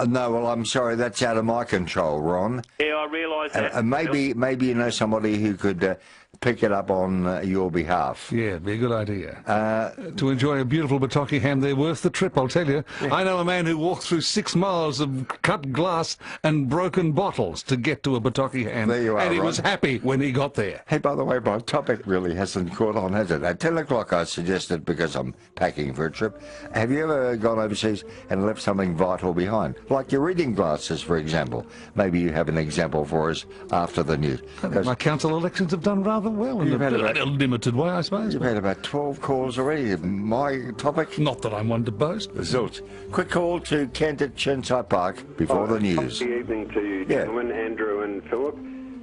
No, well, I'm sorry, that's out of my control, Ron. Yeah, I realise that. Maybe you know somebody who could pick it up on your behalf. Yeah, it'd be a good idea. To enjoy a beautiful Bataki ham, they're worth the trip, I'll tell you. Yeah. I know a man who walked through 6 miles of cut glass and broken bottles to get to a Bataki ham. There you are, and he Ron. was happy when he got there. Hey, by the way, my topic really hasn't caught on, has it? At 10 o'clock I suggested, because I'm packing for a trip, have you ever gone overseas and left something vital behind? Like your reading glasses, for example. Maybe you have an example for us after the news. I think my council elections have done rather well in a limited way, I suppose. You've had about 12 calls already. My topic? Not that I'm one to boast. Zilch. Quick call to Kent at Chenside Park before the news. Good evening to you, gentlemen, Andrew and Philip.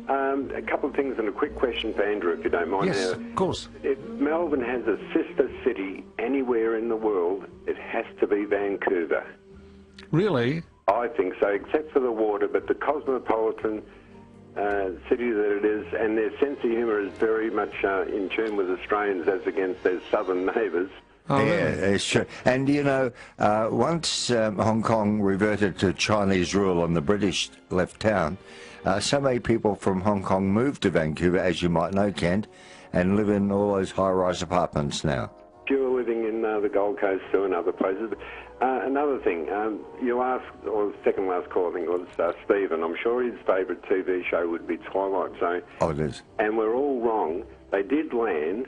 A couple of things and a quick question for Andrew, if you don't mind. Yes, of course. If Melbourne has a sister city anywhere in the world, it has to be Vancouver. Really? I think so, except for the water, but the cosmopolitan city that it is, and their sense of humour is very much in tune with Australians as against their southern neighbours. Oh, yeah, it's true. And, you know, once Hong Kong reverted to Chinese rule and the British left town, so many people from Hong Kong moved to Vancouver, as you might know, Kent, and live in all those high-rise apartments now. Fewer living in the Gold Coast too and other places. Another thing, your last or second last call, I think, was Stephen. I'm sure his favourite TV show would be Twilight Zone. Oh, it is. And we're all wrong. They did land,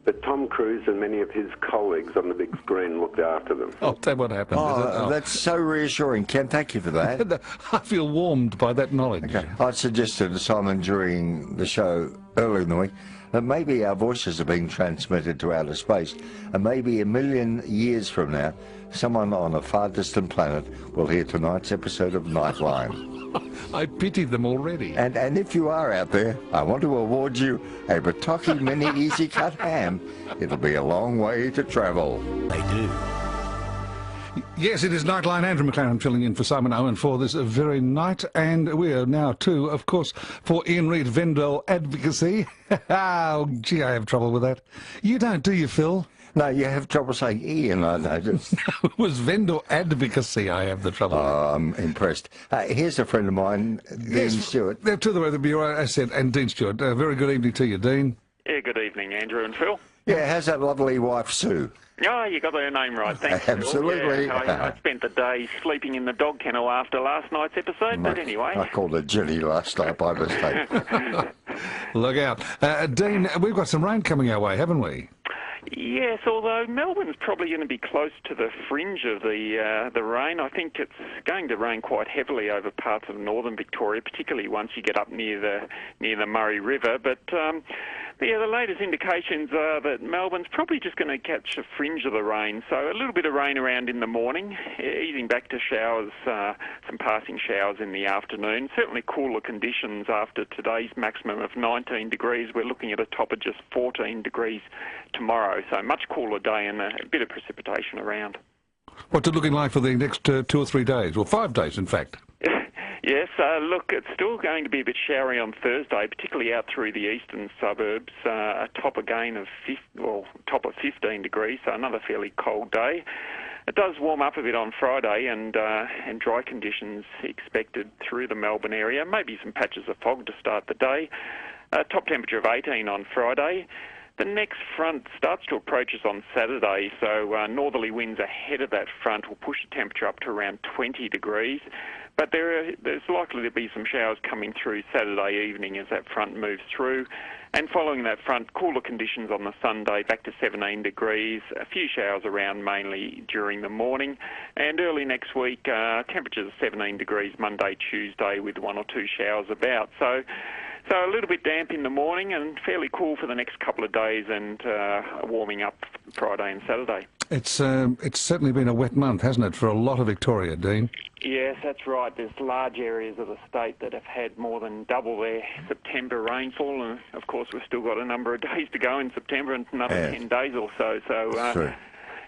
but Tom Cruise and many of his colleagues on the big screen looked after them. I'll tell you what happened. That's so reassuring, Ken. Thank you for that. I feel warmed by that knowledge. Okay. I suggested to Simon during the show earlier in the week that maybe our voices are being transmitted to outer space, and maybe a million years from now, someone on a far distant planet will hear tonight's episode of Nightline. I pity them already. And if you are out there, I want to award you a Bataki mini easy cut ham. It'll be a long way to travel. They do. Yes, it is Nightline. Andrew McLaren filling in for Simon Owen for this very night. And we are now, too, of course, for Ian Reid Vendor Advocacy. Oh, gee, I have trouble with that. You don't, do you, Phil? No, you have trouble saying Ian, I noticed. No, it was Vendor Advocacy I have the trouble with. I'm impressed. Here's a friend of mine, Dean Stewart. To the way the Bureau, I said, and Dean Stewart. Very good evening to you, Dean. Yeah, good evening, Andrew and Phil. Yeah, how's that lovely wife, Sue? Oh, you got her name right, thanks. Absolutely. Yeah, I spent the day sleeping in the dog kennel after last night's episode, but anyway. I called her Jenny last night by mistake. Look out. Dean, we've got some rain coming our way, haven't we? Yes, although Melbourne's probably going to be close to the fringe of the rain. I think it's going to rain quite heavily over parts of northern Victoria, particularly once you get up near the Murray River. But the latest indications are that Melbourne's probably just going to catch a fringe of the rain. So a little bit of rain around in the morning, easing back to showers, some passing showers in the afternoon. Certainly cooler conditions after today's maximum of 19 degrees. We're looking at a top of just 14 degrees tomorrow. So much cooler day and a bit of precipitation around. What's it looking like for the next 2 or 3 days? Well, 5 days, in fact. Yes, look, it's still going to be a bit showery on Thursday, particularly out through the eastern suburbs. A top again of 15 degrees, so another fairly cold day. It does warm up a bit on Friday, and dry conditions expected through the Melbourne area. Maybe some patches of fog to start the day. Top temperature of 18 on Friday. The next front starts to approach us on Saturday, so northerly winds ahead of that front will push the temperature up to around 20 degrees. But there's likely to be some showers coming through Saturday evening as that front moves through. And following that front, cooler conditions on the Sunday, back to 17 degrees. A few showers around mainly during the morning. And early next week, temperatures 17 degrees Monday, Tuesday, with 1 or 2 showers about. So a little bit damp in the morning and fairly cool for the next couple of days, and warming up Friday and Saturday. It's certainly been a wet month, hasn't it, for a lot of Victoria, Dean? Yes, that's right. There's large areas of the state that have had more than double their September rainfall, and of course we've still got a number of days to go in September, and another 10 days or so. So,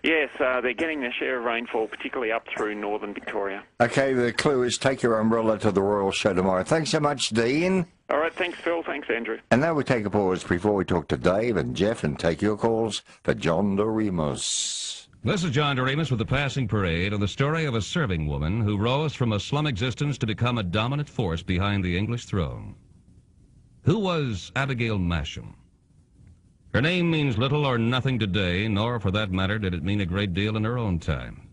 yes, they're getting their share of rainfall, particularly up through northern Victoria. Okay, the clue is take your umbrella to the Royal Show tomorrow. Thanks so much, Dean. All right, thanks, Phil. Thanks, Andrew. And now we take a pause before we talk to Dave and Jeff and take your calls for John Doremus. This is John Doremus with the Passing Parade on the story of a serving woman who rose from a slum existence to become a dominant force behind the English throne. Who was Abigail Masham? Her name means little or nothing today, nor, for that matter, did it mean a great deal in her own time.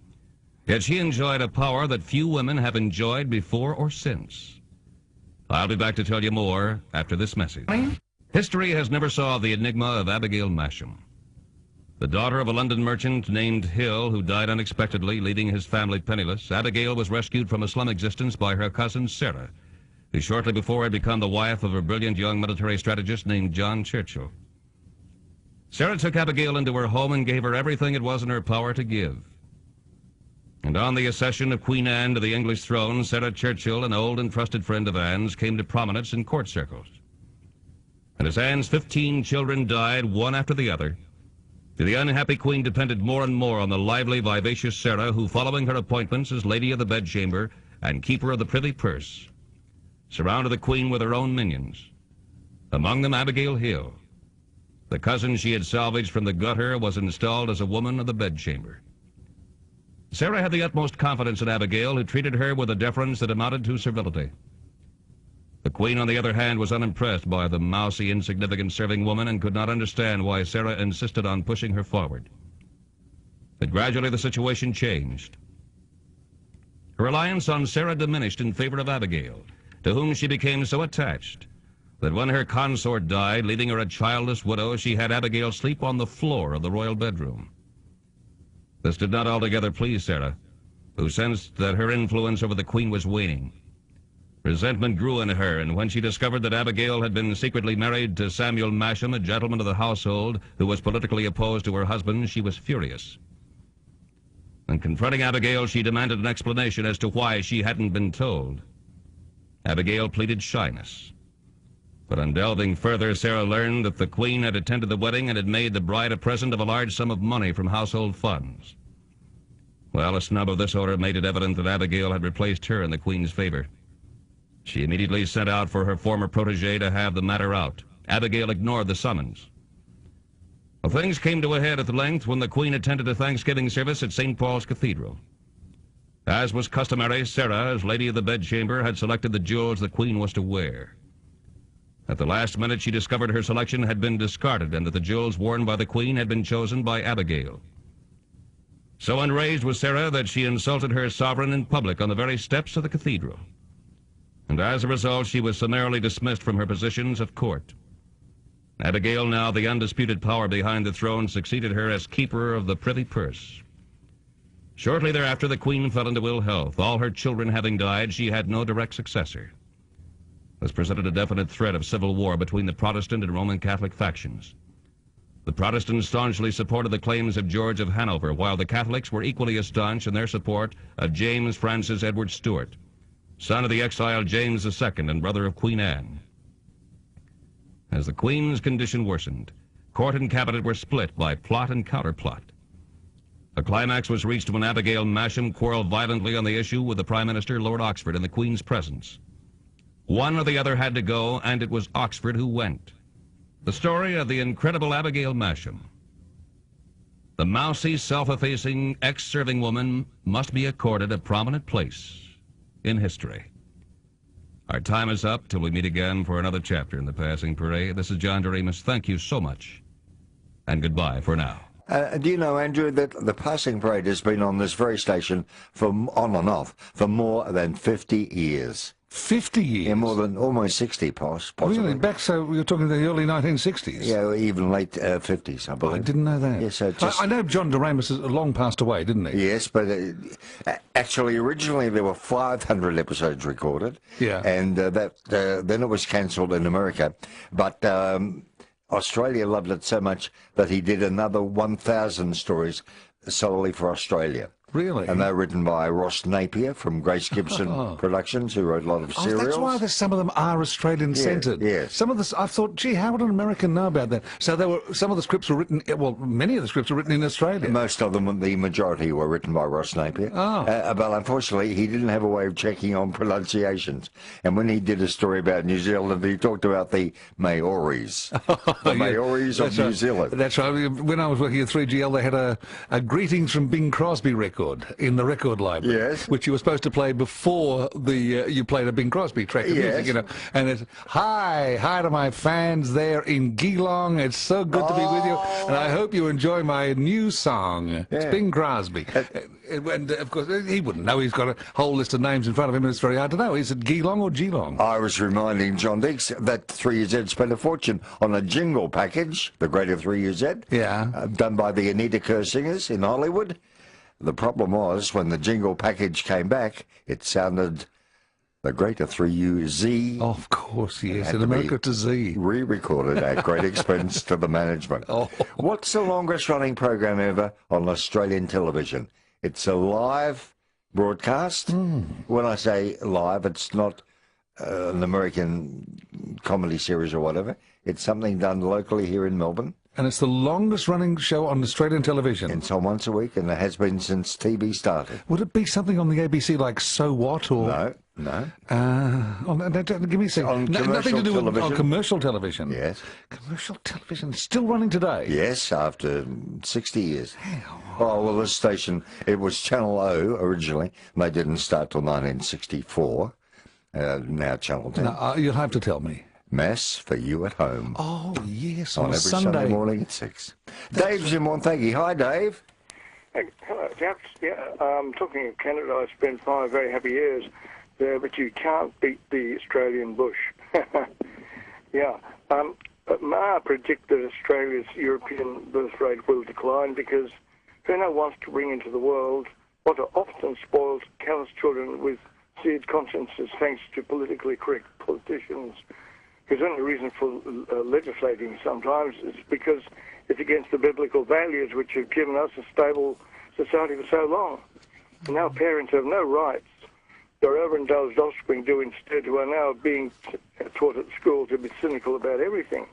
Yet she enjoyed a power that few women have enjoyed before or since. I'll be back to tell you more after this message. History has never solved the enigma of Abigail Masham. The daughter of a London merchant named Hill, who died unexpectedly, leaving his family penniless, Abigail was rescued from a slum existence by her cousin Sarah, who shortly before had become the wife of a brilliant young military strategist named John Churchill. Sarah took Abigail into her home and gave her everything it was in her power to give. And on the accession of Queen Anne to the English throne, Sarah Churchill, an old and trusted friend of Anne's, came to prominence in court circles. And as Anne's 15 children died, one after the other, the unhappy queen depended more and more on the lively, vivacious Sarah, who, following her appointments as Lady of the Bedchamber and Keeper of the Privy Purse, surrounded the queen with her own minions, among them Abigail Hill. The cousin she had salvaged from the gutter was installed as a woman of the bedchamber. Sarah had the utmost confidence in Abigail, who treated her with a deference that amounted to servility. The queen, on the other hand, was unimpressed by the mousy, insignificant serving woman and could not understand why Sarah insisted on pushing her forward. But gradually the situation changed. Her reliance on Sarah diminished in favor of Abigail, to whom she became so attached that when her consort died, leaving her a childless widow, she had Abigail sleep on the floor of the royal bedroom. This did not altogether please Sarah, who sensed that her influence over the queen was waning. Resentment grew in her, and when she discovered that Abigail had been secretly married to Samuel Masham, a gentleman of the household who was politically opposed to her husband, she was furious. And confronting Abigail, she demanded an explanation as to why she hadn't been told. Abigail pleaded shyness. But on delving further, Sarah learned that the queen had attended the wedding and had made the bride a present of a large sum of money from household funds. Well, a snub of this order made it evident that Abigail had replaced her in the queen's favor. She immediately sent out for her former protege to have the matter out. Abigail ignored the summons. Well, things came to a head at length when the queen attended a Thanksgiving service at St. Paul's Cathedral. As was customary, Sarah, as Lady of the Bedchamber, had selected the jewels the queen was to wear. At the last minute, she discovered her selection had been discarded and that the jewels worn by the queen had been chosen by Abigail. So enraged was Sarah that she insulted her sovereign in public on the very steps of the cathedral. And as a result, she was summarily dismissed from her positions at court. Abigail, now the undisputed power behind the throne, succeeded her as keeper of the privy purse. Shortly thereafter, the Queen fell into ill health. All her children having died, she had no direct successor. This presented a definite threat of civil war between the Protestant and Roman Catholic factions. The Protestants staunchly supported the claims of George of Hanover, while the Catholics were equally as staunch in their support of James Francis Edward Stuart, son of the exiled James II and brother of Queen Anne. As the Queen's condition worsened, court and cabinet were split by plot and counterplot. A climax was reached when Abigail Masham quarreled violently on the issue with the Prime Minister, Lord Oxford, in the Queen's presence. One or the other had to go, and it was Oxford who went. The story of the incredible Abigail Masham. The mousy, self-effacing, ex-serving woman must be accorded a prominent place in history. Our time is up till we meet again for another chapter in the Passing Parade. This is John Doremus. Thank you so much, and goodbye for now. Do you know, Andrew, that the Passing Parade has been on this very station for on and off for more than 50 years? 50 years? Yeah, more than almost 60, possibly. Really? Back, so you're talking the early 1960s? Yeah, even late 50s, I believe. I didn't know that. Yes, so I know John Doremus has long passed away, didn't he? Yes, but actually, originally there were 500 episodes recorded. Yeah. And then it was cancelled in America. But Australia loved it so much that he did another 1,000 stories solely for Australia. Really? And they're written by Ross Napier from Grace Gibson Productions, who wrote a lot of serials. That's why some of them are Australian-centred. Yes. Some of the, I thought, gee, how would an American know about that? So some of the scripts were written, well, many of the scripts were written in Australia. Most of them, the majority, were written by Ross Napier. But unfortunately, he didn't have a way of checking on pronunciations. And when he did a story about New Zealand, he talked about the Maoris. The Maoris of New Zealand. That's right. When I was working at 3GL, they had a Greetings from Bing Crosby record in the record library, yes, which you were supposed to play before you played a Bing Crosby track of music, you know. And it's hi to my fans there in Geelong. It's so good to be with you, and I hope you enjoy my new song. It's Bing Crosby. And of course, he wouldn't know. He's got a whole list of names in front of him, and it's very hard to know. Is it Geelong or Geelong? I was reminding John Dix that 3UZ spent a fortune on a jingle package, the greater 3UZ, done by the Anita Kerr Singers in Hollywood. The problem was, when the jingle package came back, it sounded the greater 3UZ. Of course, yes, in America to Z. Re-recorded at great expense to the management. What's the longest running program ever on Australian television? It's a live broadcast. When I say live, it's not an American comedy series or whatever. It's something done locally here in Melbourne. And it's the longest running show on Australian television. It's on once a week, and it has been since TV started. Would it be something on the ABC like So What? Or No. Give me a second. Nothing to do with on commercial television. Yes. Commercial television still running today. Yes, after 60 years. Oh, well, this station, it was Channel O originally. They didn't start till 1964. Now Channel 10. No, you'll have to tell me. Mass for you at home. Oh, yes, on every Sunday morning at 6. Dave's in Wonthaggi. Hi, Dave. Hey, hello, chaps. Yeah, talking of Canada, I spent 5 very happy years there, but you can't beat the Australian bush. Yeah. But Ma predict that Australia's European birth rate will decline because who wants to bring into the world what are often spoiled, callous children with seared consciences thanks to politically correct politicians. Because the only reason for legislating sometimes is because it's against the biblical values which have given us a stable society for so long. And now parents have no rights. Their overindulged offspring do instead, who are now being taught at school to be cynical about everything.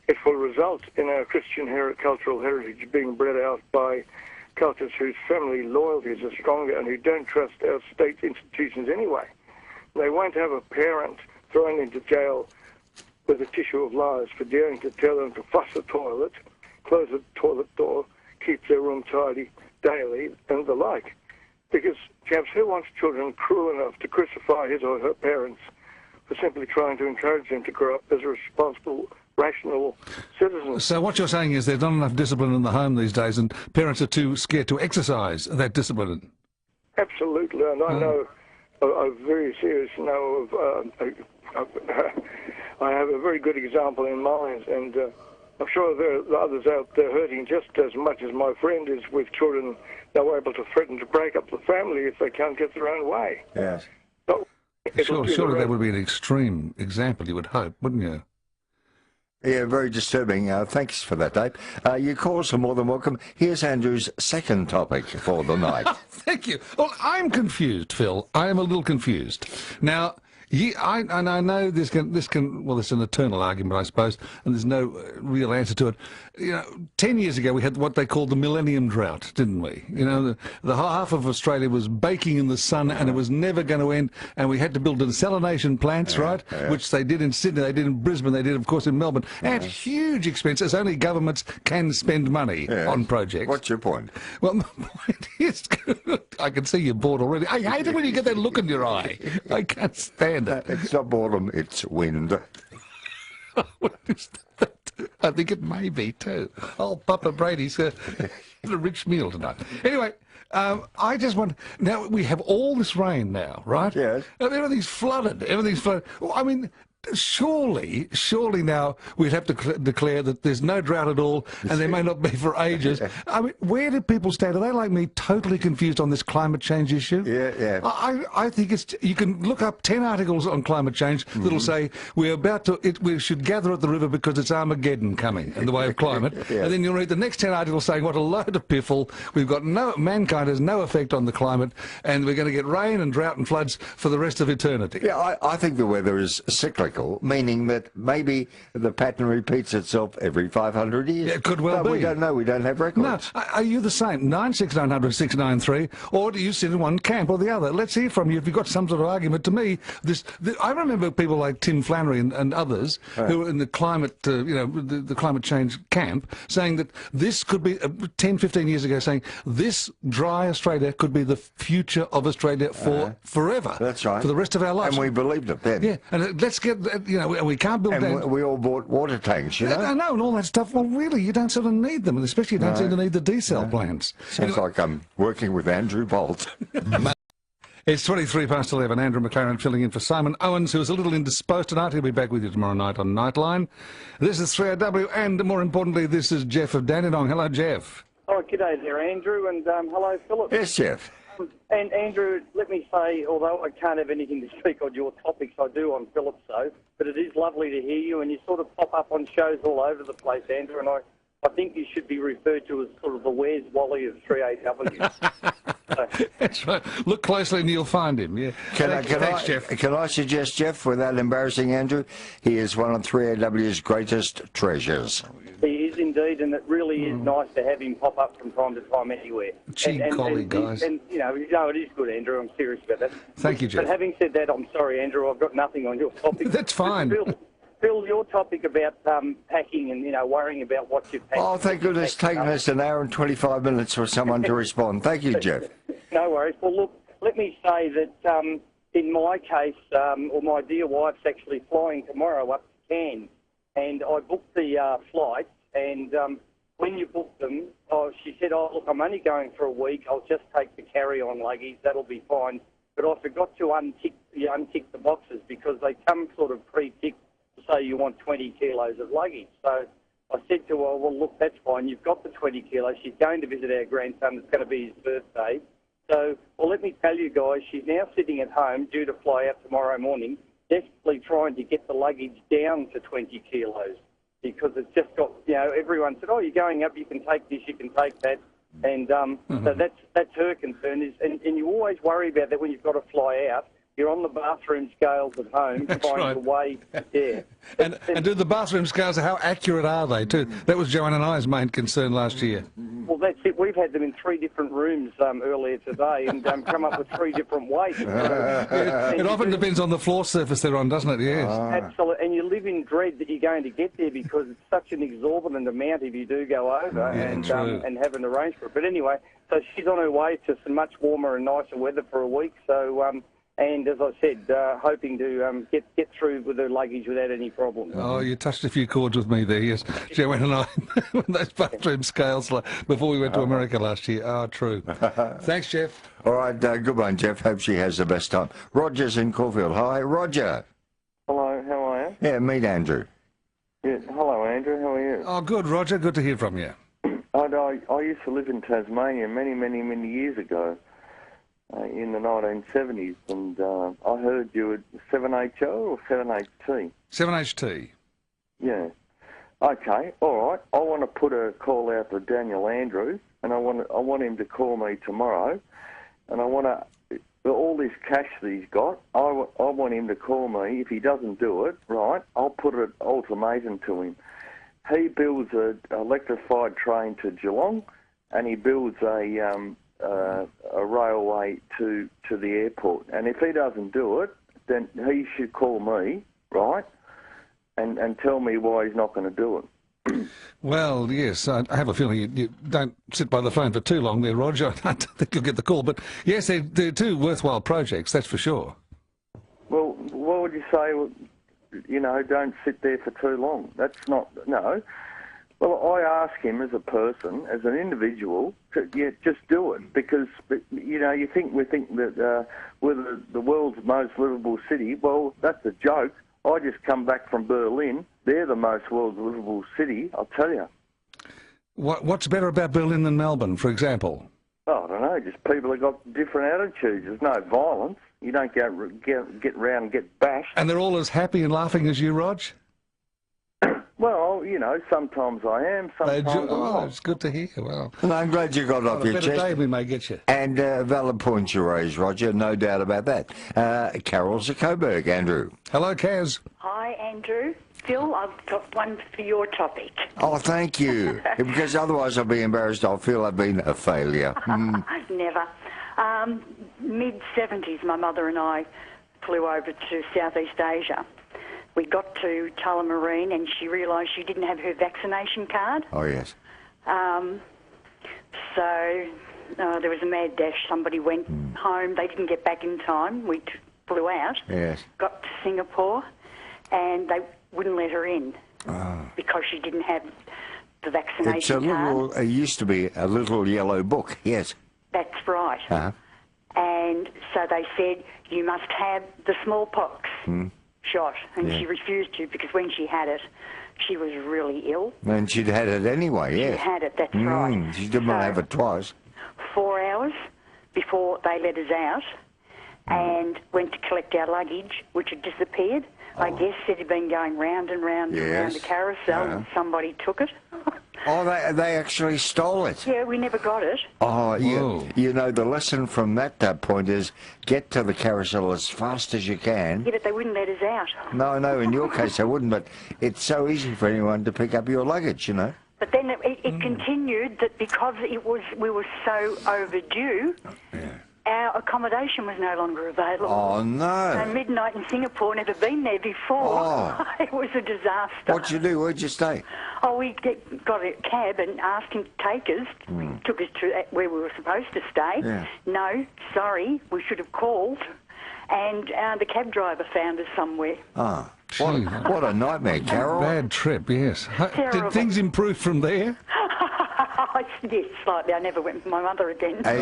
It will result in our Christian cultural heritage being bred out by cultures whose family loyalties are stronger and who don't trust our state institutions anyway. They won't have a parent thrown into jail with a tissue of lies for daring to tell them to flush the toilet, close the toilet door, keep their room tidy daily, and the like. Because, chaps, who wants children cruel enough to crucify his or her parents for simply trying to encourage them to grow up as responsible, rational citizens? So what you're saying is there's not enough discipline in the home these days, and parents are too scared to exercise that discipline. Absolutely, and I know, I very serious know of I have a very good example in mind, and I'm sure there are others out there hurting just as much as my friend is with children that were able to threaten to break up the family if they can't get their own way. Yes. So, Surely that would be an extreme example, you would hope, wouldn't you? Yeah, very disturbing. Thanks for that, Dave. Your calls are more than welcome. Here's Andrew's second topic for the night. Thank you. Well, I'm confused, Phil. I am a little confused. Now, I know this can, well, it's an eternal argument, I suppose, and there's no real answer to it. 10 years ago we had what they called the Millennium Drought, didn't we? The half of Australia was baking in the sun, and it was never going to end, and we had to build desalination plants, right? Which they did in Sydney, they did in Brisbane, they did, of course, in Melbourne, at huge expenses. Only governments can spend money on projects. What's your point? Well, my point is, I can see you're bored already. I hate it when you get that look in your eye. I can't stand it. It's not boredom, it's wind. What is that? I think it may be too. Oh, Papa Brady's had a rich meal tonight. Anyway, I just want... Now, we have all this rain now, right? Yes. Everything's flooded. Everything's flooded. Well, I mean... Surely now we'd have to declare that there's no drought at all, and there may not be for ages. I mean, where do people stand? Are they like me, totally confused on this climate change issue? Yeah. I think it's. You can look up 10 articles on climate change that'll say we're about to. We should gather at the river because it's Armageddon coming in the way of climate, and then you'll read the next 10 articles saying what a load of piffle. We've got mankind has no effect on the climate, and we're going to get rain and drought and floods for the rest of eternity. Yeah, I think the weather is cyclical. Meaning that maybe the pattern repeats itself every 500 years. Yeah, it could well be. We don't know. We don't have records. No. Are you the same? 96900 693, or do you sit in one camp or the other? Let's hear from you if you've got some sort of argument. To me, I remember people like Tim Flannery and others who were in the climate, the climate change camp, saying that this could be 10, 15 years ago, saying this dry Australia could be the future of Australia for forever. That's right. For the rest of our lives. And we believed it then. Yeah, and let's get. We can't build and we all bought water tanks, I know, and all that stuff. Well, really, you don't sort of need them, and especially you don't seem to need the desal plants. Sounds like I'm working with Andrew Bolt. It's 23 past 11. Andrew McLaren filling in for Simon Owens, who is a little indisposed tonight. He'll be back with you tomorrow night on Nightline. This is 3AW, and more importantly, this is Jeff of Dandenong. Hello, Jeff. Oh, g'day there, Andrew, and hello, Philip. Yes, Jeff. And Andrew, let me say, although I can't have anything to speak on your topics, I do on Philip's though, but it is lovely to hear you, and you sort of pop up on shows all over the place, Andrew, and I think you should be referred to as sort of the Where's Wally of 3AW. That's right. Look closely and you'll find him, yeah. Thanks, Jeff. Can I suggest, Jeff, without embarrassing Andrew, he is one of 3AW's greatest treasures. He is indeed, and it really is nice to have him pop up from time to time anywhere. Gee golly, guys. And it is good, Andrew. I'm serious about that. Thank you, Jeff. But having said that, I'm sorry, Andrew. I've got nothing on your topic. That's fine. Phil, your topic about packing and worrying about what you've packed. Oh, thank goodness, it's taken us an hour and 25 minutes for someone to respond. Thank you, Jeff. No worries. Well, look, let me say that in my case, or my dear wife's actually flying tomorrow up to Cairns, and I booked the flight. And when you book them, she said, "Oh, look, I'm only going for a week. I'll just take the carry-on luggage. That'll be fine." But I forgot to untick the boxes because they come sort of pre-ticked to say you want 20 kilos of luggage. So I said to her, "Well, look, that's fine. You've got the 20 kilos. She's going to visit our grandson. It's going to be his birthday." So, well, let me tell you guys, she's now sitting at home due to fly out tomorrow morning, desperately trying to get the luggage down to 20 kilos. Because it's just got, everyone said, "Oh, you're going up, you can take this, you can take that." And so that's her concern. And you always worry about that when you've got to fly out. You're on the bathroom scales at home trying to weigh, And do the bathroom scales, how accurate are they, too? That was Joanne and I's main concern last year. Well, that's it. We've had them in 3 different rooms earlier today and come up with 3 different weights. It often depends on the floor surface they're on, doesn't it? Yes. Absolutely. And you live in dread that you're going to get there because it's such an exorbitant amount if you do go over and haven't arranged for it. But anyway, so she's on her way to some much warmer and nicer weather for a week. So, and as I said, hoping to get through with her luggage without any problems. Oh, you touched a few chords with me there, yes. Joanne and I, those bathroom scales before we went to America last year. Oh, true. Thanks, Jeff. All right, good one, Jeff. Hope she has the best time. Roger's in Caulfield. Hi, Roger. Hello, Yeah, meet Andrew. Yeah, hello, Andrew. How are you? Oh, good, Roger. Good to hear from you. I used to live in Tasmania many years ago, in the 1970s, and I heard you were 7HO or 7HT? 7HT. Yeah. Okay, all right. I want to put a call out to Daniel Andrews, and I want him to call me tomorrow, and I want to, all this cash that he's got, I want him to call me. If he doesn't do it, right, I'll put an ultimatum to him. He builds an electrified train to Geelong, and he builds a railway to the airport. And if he doesn't do it, then he should call me, right, and tell me why he's not going to do it. Well, yes, I have a feeling you don't sit by the phone for too long there, Roger. I don't think you'll get the call. But yes, they're two worthwhile projects, that's for sure. Well, what would you say? You know, don't sit there for too long. That's not, no. Well, I ask him as a person, as an individual, to just do it. Because, you know, we think that we're the world's most livable city. Well, that's a joke. I just come back from Berlin. They're the most world's livable city, I'll tell you. What's better about Berlin than Melbourne, for example? Oh, I don't know, just people have got different attitudes. There's no violence. You don't get round and get bashed. And they're all as happy and laughing as you, Rog? Well, you know, sometimes I am, sometimes I'm not. It's good to hear. Well, And I'm glad you got off your a better chest. day we may get you. And valid points you raised, Roger, no doubt about that. Carol Zuckerberg, Andrew. Hello, Kaz. Hi, Andrew. Phil, I've got one for your topic. Oh, thank you. Because otherwise I'll be embarrassed. I'll feel I've been a failure. Never. Mid-70s, my mother and I flew over to Southeast Asia. We got to Tullamarine and she realised she didn't have her vaccination card. Oh, yes. So there was a mad dash. Somebody went home. They didn't get back in time. We flew out. Yes. Got to Singapore and they wouldn't let her in because she didn't have the vaccination It's a little, card. it used to be a little yellow book, yes. That's right. And so they said, you must have the smallpox shot. And she refused to because when she had it, she was really ill. And she'd had it anyway, yes. She had it, that's right. She didn't want to have it twice. 4 hours before they let us out and went to collect our luggage, which had disappeared. I guess it had been going round and round and round the carousel and somebody took it. Oh, they actually stole it. Yeah, we never got it. Oh, you know, the lesson from that point is get to the carousel as fast as you can. Yeah, but they wouldn't let us out. No, in your case they wouldn't, but it's so easy for anyone to pick up your luggage, you know. But then it continued that because we were so overdue, our accommodation was no longer available. Oh, no. So midnight in Singapore, never been there before. Oh. It was a disaster. What'd you do? Where'd you stay? Oh, we got a cab and asked him to take us. Took us to where we were supposed to stay. Yeah. No, sorry, we should have called. And the cab driver found us somewhere. Ah, what a nightmare, Carol. Bad trip, yes. Did things improve from there? Yes, slightly. I never went with my mother again. Hey,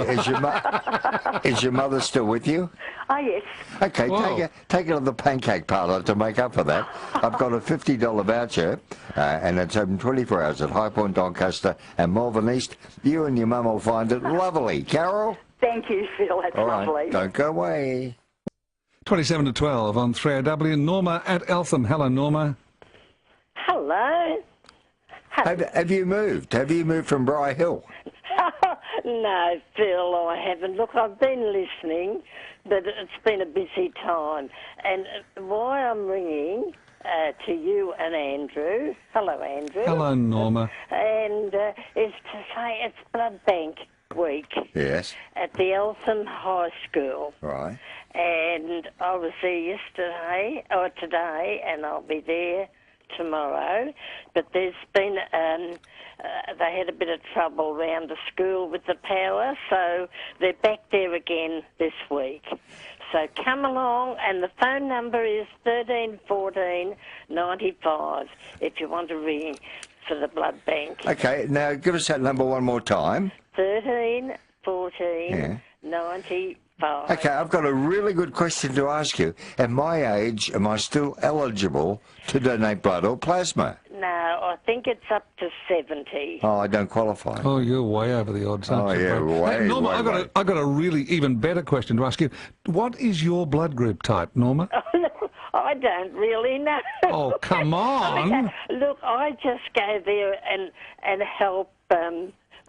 is your mother still with you? Oh, yes. Okay, take her to the pancake parlour to make up for that. I've got a $50 voucher, and it's open 24 hours at High Point, Doncaster, and Malvern East. You and your mum will find it lovely. Carol? Thank you, Phil. That's All right, lovely. don't go away. 27 to 12 on 3AW. Norma at Eltham. Hello, Norma. Hello. Have you moved? Have you moved from Bry Hill? No, Phil, I haven't. Look, I've been listening, but it's been a busy time. And why I'm ringing to you and Andrew, hello, Andrew. Hello, Norma. And is to say it's Blood Bank Week. Yes. At the Eltham High School. Right. And I was there yesterday, or today, and I'll be there tomorrow. But there's been, they had a bit of trouble around the school with the power, so they're back there again this week. So come along, and the phone number is 1314 95 if you want to ring for the blood bank. Okay, now give us that number one more time. 1314 95. 5. Okay, I've got a really good question to ask you. At my age, am I still eligible to donate blood or plasma? No, I think it's up to 70. Oh, I don't qualify. Oh, you're way over the odds, aren't you? Yeah, way, Hey, Norma, way. I got a really even better question to ask you. What is your blood group type, Norma? Oh, no, I don't really know. Oh, come on. Okay, look, I just go there and help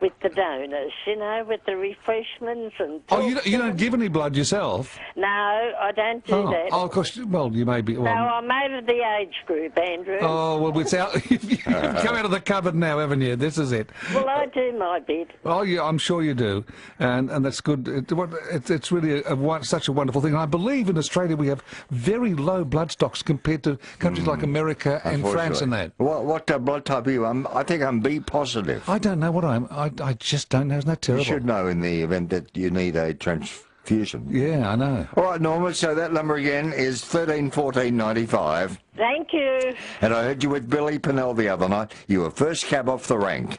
with the donors, you know, with the refreshments and... Oh, you don't give any blood yourself? No, I don't do that. Oh, of course, well, you may be... Well, No, I'm out of the age group, Andrew. Oh, well, it's out. You've come out of the cupboard now, haven't you? This is it. Well, I do my bit. Oh, yeah, I'm sure you do, and that's good. It's really such a wonderful thing. I believe in Australia we have very low blood stocks compared to countries like America and France and that. What blood type are you? I think I'm B positive. I don't know what I am. I just don't know. Isn't that terrible? You should know in the event that you need a transfusion. Yeah, I know. All right, Norma, so that number again is 131495. Thank you. And I heard you with Billy Pinnell the other night. You were first cab off the rank.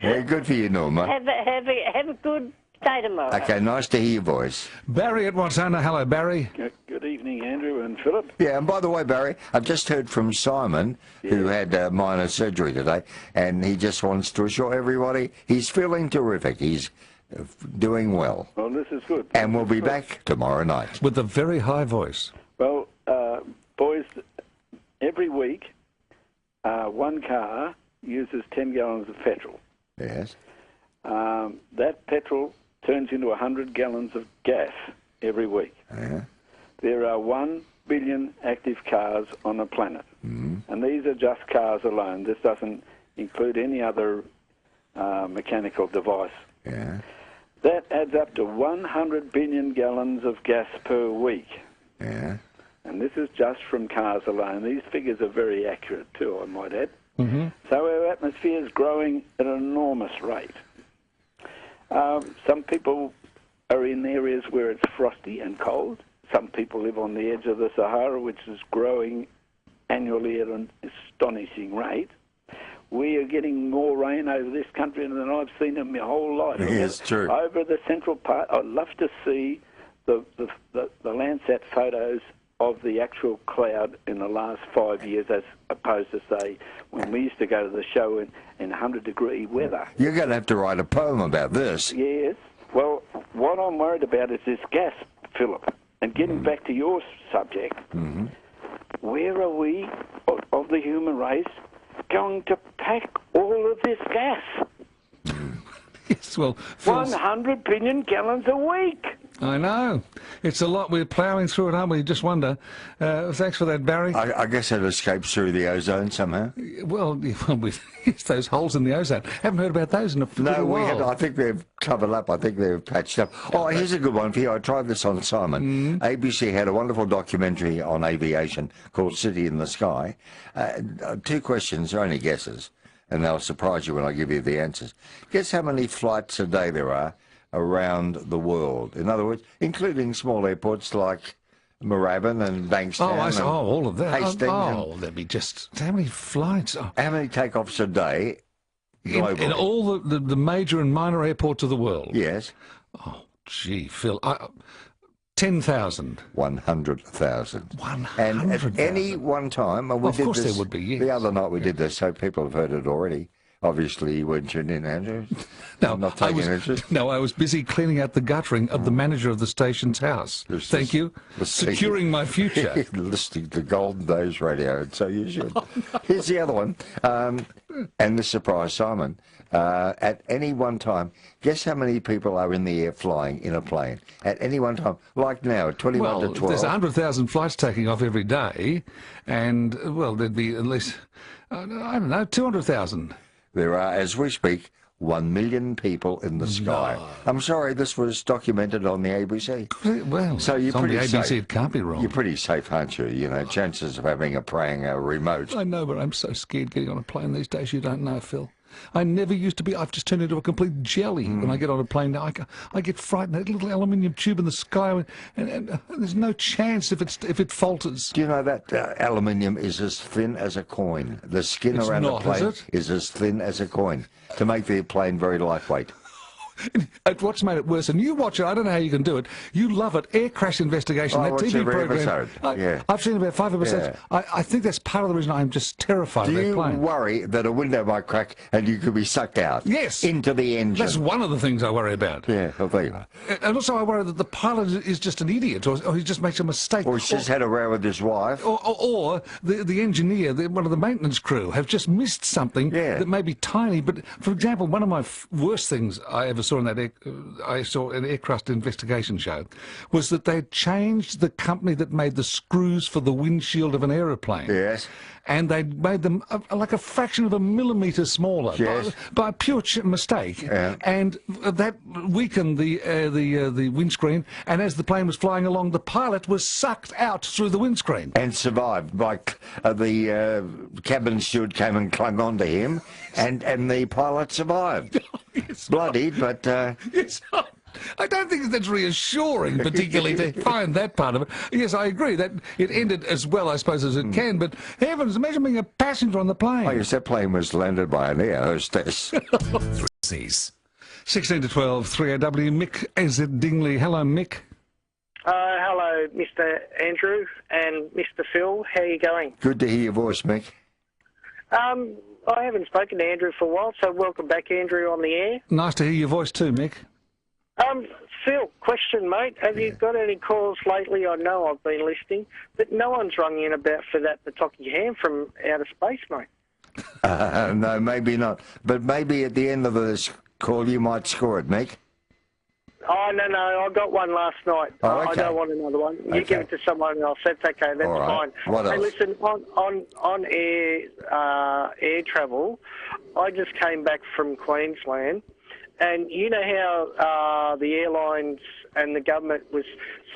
Very good for you, Norma. Have a good day tomorrow. Okay, nice to hear your voice. Barry at Watsona. Hello, Barry. Good evening, Andrew and Philip. Yeah, and by the way, Barry, I've just heard from Simon, who had minor surgery today, and he just wants to assure everybody he's feeling terrific. He's doing well. Well, this is good. And we'll be back tomorrow night. With a very high voice. Well, boys, every week, one car uses 10 gallons of petrol. Yes. That petrol turns into 100 gallons of gas every week. Yeah. There are 1 billion active cars on the planet. And these are just cars alone. This doesn't include any other mechanical device. Yeah. That adds up to 100 billion gallons of gas per week. Yeah. And this is just from cars alone. These figures are very accurate too, I might add. Mm-hmm. So our atmosphere is growing at an enormous rate. Some people are in areas where it's frosty and cold. Some people live on the edge of the Sahara, which is growing annually at an astonishing rate. We are getting more rain over this country than I've seen in my whole life. Yes, true. Over the central part, I'd love to see the Landsat photos of the actual cloud in the last 5 years, as opposed to, say, when we used to go to the show in 100-degree weather. You're going to have to write a poem about this. Yes. Well, what I'm worried about is this gas, Philip. And getting back to your subject, where are we, of the human race, going to pack all of this gas? Yes, well... 100 billion gallons a week. I know. It's a lot. We're ploughing through it, aren't we? You just wonder. Thanks for that, Barry. I guess it escapes through the ozone somehow. Well, it's those holes in the ozone. Haven't heard about those in a little while. I think they've covered up. I think they've patched up. Oh, here's a good one for you. I tried this on Simon. ABC had a wonderful documentary on aviation called City in the Sky. 2 questions, they're only guesses, and they'll surprise you when I give you the answers. Guess how many flights a day there are around the world? In other words, including small airports like Moorabbin and Bankstown. All of that. Hastings. There'd be just... How many flights? Oh. How many takeoffs a day globally? In all the major and minor airports of the world? Yes. Oh, gee, Phil. 10,000. 100,000. 100,000. And at any one time... Well, of course there would be, yes. The other night we did this, so people have heard it already. Obviously, you weren't tuned in, Andrew. No, not taking interest. No, I was busy cleaning out the guttering of the manager of the station's house. Thank you. Securing my future. Listening to Golden Days radio, and so you should. Here's the other one. And this surprised Simon. At any one time, guess how many people are in the air flying in a plane? At any one time. Like now, 21 to 12. There's 100,000 flights taking off every day, and, well, there'd be at least, I don't know, 200,000. There are, as we speak, 1 million people in the sky. No. I'm sorry, this was documented on the ABC. Well, so you're on pretty the ABC, safe. It can't be wrong. You're pretty safe, aren't you? You know, chances of having a praying remote. I know, but I'm so scared getting on a plane these days. You don't know, Phil. I never used to be. I've just turned into a complete jelly when I get on a plane now. I get frightened. That little aluminium tube in the sky, and there's no chance if it falters. Do you know that aluminium is as thin as a coin? The skin around the plane is as thin as a coin to make the plane very lightweight. What's made it worse, and you watch it, I don't know how you can do it, you love it, Air Crash Investigation, that TV program. I've seen about 5 episodes. I think that's part of the reason I'm just terrified of that plane. Do you worry that a window might crack and you could be sucked out? Yes. Into the engine? That's one of the things I worry about. Yeah, I think. And also I worry that the pilot is just an idiot, or he just makes a mistake. Or he's just had a row with his wife. Or the engineer, one of the maintenance crew, have just missed something that may be tiny. But, for example, one of my worst things I ever saw in that I saw an aircraft investigation show was that they changed the company that made the screws for the windshield of an aeroplane. Yes. And they made them like a fraction of a millimetre smaller by a pure mistake. Yeah. And that weakened the windscreen. And as the plane was flying along, the pilot was sucked out through the windscreen. And survived. By the cabin steward came and clung onto him, and the pilot survived. Bloodied, but... Yes. I don't think that's reassuring, particularly to find that part of it. Yes, I agree that it ended as well, I suppose, as it can, but heavens, imagine being a passenger on the plane. Oh, yes, that plane was landed by an air hostess. 16 to 12, 3AW. Mick is at Dingley. Hello, Mick. Hello, Mr. Andrew and Mr. Phil. How are you going? Good to hear your voice, Mick. I haven't spoken to Andrew for a while, so welcome back, Andrew, on the air. Nice to hear your voice too, Mick. Phil, question, mate. Have you got any calls lately? I know I've been listening, but no one's rung in about for that Pataki ham from outer space, mate. No, maybe not. But maybe at the end of this call you might score it, Mick. Oh, no, I got one last night. Oh, okay. I don't want another one. You give it to someone else. That's okay. That's fine. What else? Hey, listen, on air travel, I just came back from Queensland. And you know how the airlines and the government was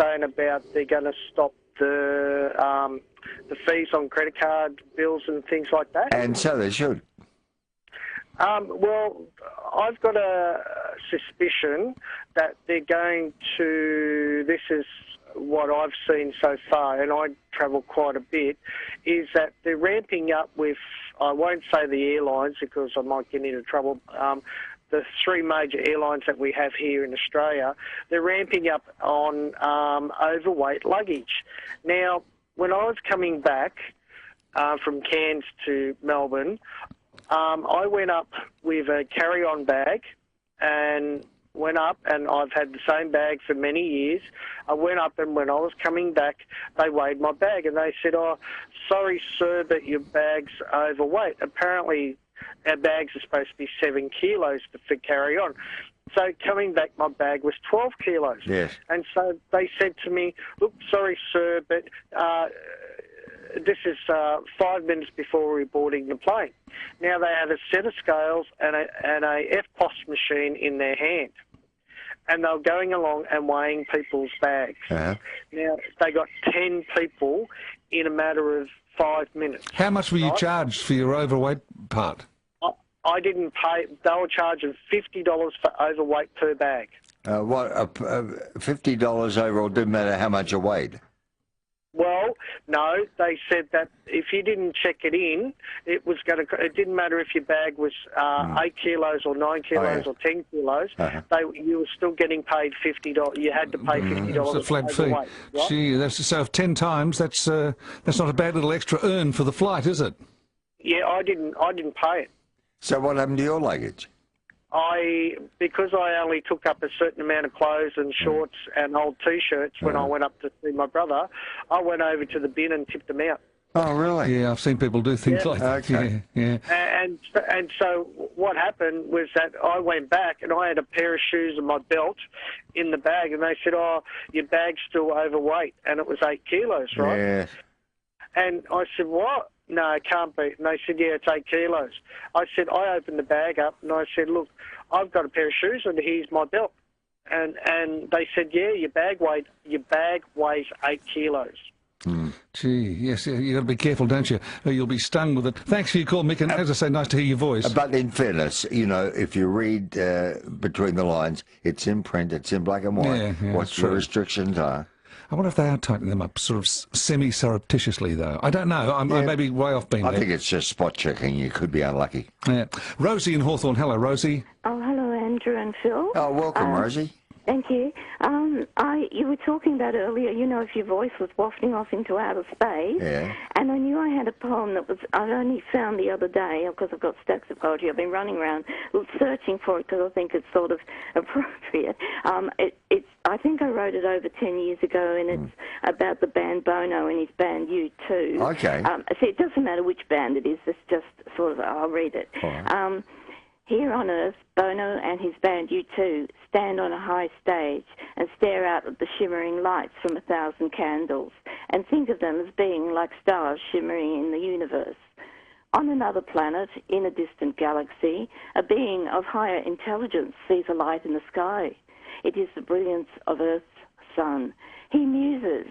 saying about they're going to stop the fees on credit card bills and things like that? And so they should. Well, I've got a suspicion that they're going to, this is what I've seen so far, and I travel quite a bit, is that they're ramping up with, I won't say the airlines because I might get into trouble, the 3 major airlines that we have here in Australia, they're ramping up on overweight luggage. Now, when I was coming back from Cairns to Melbourne, I went up with a carry-on bag and went up, and I've had the same bag for many years. I went up, and when I was coming back, they weighed my bag, and they said, "Oh, sorry, sir, but your bag's overweight." Apparently, our bags are supposed to be 7 kilos to carry on. So coming back, my bag was 12 kilos. Yes. And so they said to me, "Look, sorry, sir, but this is 5 minutes before we're boarding the plane." Now, they had a set of scales and a FPOS machine in their hand. And they were going along and weighing people's bags. Now, they got 10 people in a matter of 5 minutes. How much were you charged for your overweight part? I didn't pay. They were charging $50 for overweight per bag. $50 overall, didn't matter how much you weighed? Well, no, they said that if you didn't check it in, it was going to. It didn't matter if your bag was 8 kilos or 9 kilos or 10 kilos. You were still getting paid $50. You had to pay $50. It's a flat fee. Right? Gee, so 10 times. That's not a bad little extra earn for the flight, is it? Yeah, I didn't pay it. So what happened to your luggage? Because I only took up a certain amount of clothes and shorts and old T-shirts when I went up to see my brother, I went over to the bin and tipped them out. Oh, really? Yeah, I've seen people do things like that. Okay. Yeah. And so what happened was that I went back and I had a pair of shoes and my belt in the bag, and they said, "Oh, your bag's still overweight," and it was 8 kilos, right? Yeah. And I said, "What? No, it can't be." And they said, "Yeah, it's 8 kilos. I said, I opened the bag up and I said, "Look, I've got a pair of shoes and here's my belt." And they said, "Yeah, your bag weighs 8 kilos. Gee, yes, you've got to be careful, don't you? Or you'll be stung with it. Thanks for your call, Mick, and as I say, nice to hear your voice. But in fairness, you know, if you read between the lines, it's in print, it's in black and white, what the restrictions are. I wonder if they are tightening them up sort of semi-surreptitiously, though. I don't know. I may be way off being think it's just spot checking. You could be unlucky. Yeah. Rosie in Hawthorne. Hello, Rosie. Oh, hello, Andrew and Phil. Oh, welcome, Rosie. Thank you. You were talking about earlier, you know, if your voice was wafting off into outer space. Yeah. And I knew I had a poem that I only found the other day, because I've got stacks of poetry. I've been running around searching for it because I think it's sort of appropriate. I think I wrote it over 10 years ago, and it's about the band Bono and his band U2. Okay. See, it doesn't matter which band it is. It's just sort of, I'll read it. All right. Here on Earth, Bono and his band U2 stand on a high stage and stare out at the shimmering lights from 1,000 candles and think of them as being like stars shimmering in the universe. On another planet, in a distant galaxy, a being of higher intelligence sees a light in the sky. It is the brilliance of Earth's sun. He muses,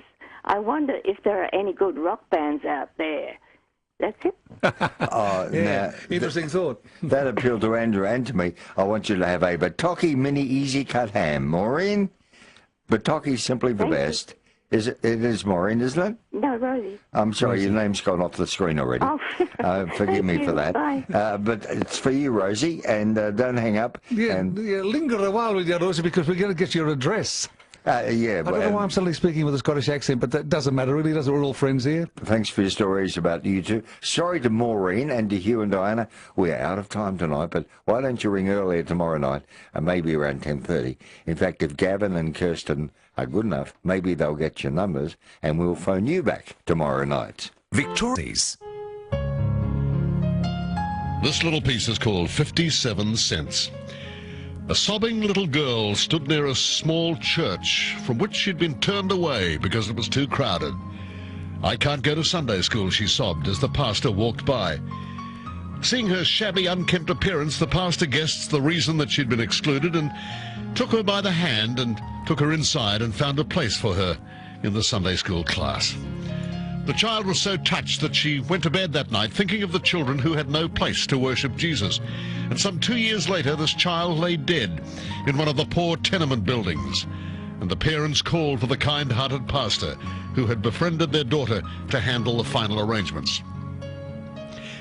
I wonder if there are any good rock bands out there. That's it. Now, interesting thought. That appealed to Andrew and to me. I want you to have a Bataki mini easy cut ham. Maureen, Bataki's simply the best. It is Maureen, isn't it? No, Rosie. I'm sorry, your name's gone off the screen already. Oh. Forgive me for that. Bye. But it's for you, Rosie, and don't hang up. Yeah, linger a while with you, Rosie, because we're going to get your address. Yeah, I don't know why I'm suddenly speaking with a Scottish accent, but that doesn't matter, really, does it? We're all friends here. Thanks for your stories about you two. Sorry to Maureen and to Hugh and Diana. We're out of time tonight, but why don't you ring earlier tomorrow night, maybe around 10:30. In fact, if Gavin and Kirsten are good enough, maybe they'll get your numbers, and we'll phone you back tomorrow night. Victoria's. This little piece is called 57 Cents. A sobbing little girl stood near a small church from which she'd been turned away because it was too crowded. I can't go to Sunday school, she sobbed as the pastor walked by. Seeing her shabby, unkempt appearance, the pastor guessed the reason that she'd been excluded and took her by the hand and took her inside and found a place for her in the Sunday school class. The child was so touched that she went to bed that night thinking of the children who had no place to worship Jesus. And some 2 years later, this child lay dead in one of the poor tenement buildings. And the parents called for the kind-hearted pastor who had befriended their daughter to handle the final arrangements.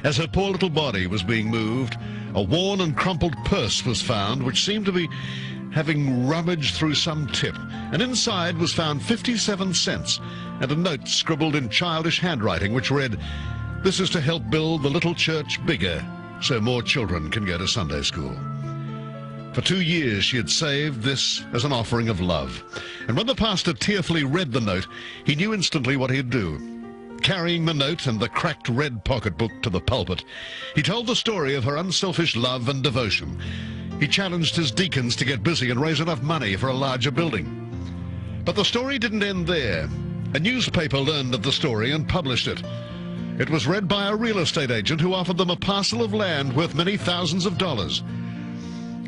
As her poor little body was being moved, a worn and crumpled purse was found, which seemed to be having rummaged through some tip, and inside was found 57 cents and a note scribbled in childish handwriting which read, "This is to help build the little church bigger so more children can go to Sunday school." For 2 years she had saved this as an offering of love, and when the pastor tearfully read the note, he knew instantly what he'd do. Carrying the note and the cracked red pocketbook to the pulpit, he told the story of her unselfish love and devotion. He challenged his deacons to get busy and raise enough money for a larger building. But the story didn't end there. A newspaper learned of the story and published it. It was read by a real estate agent who offered them a parcel of land worth many thousands of dollars.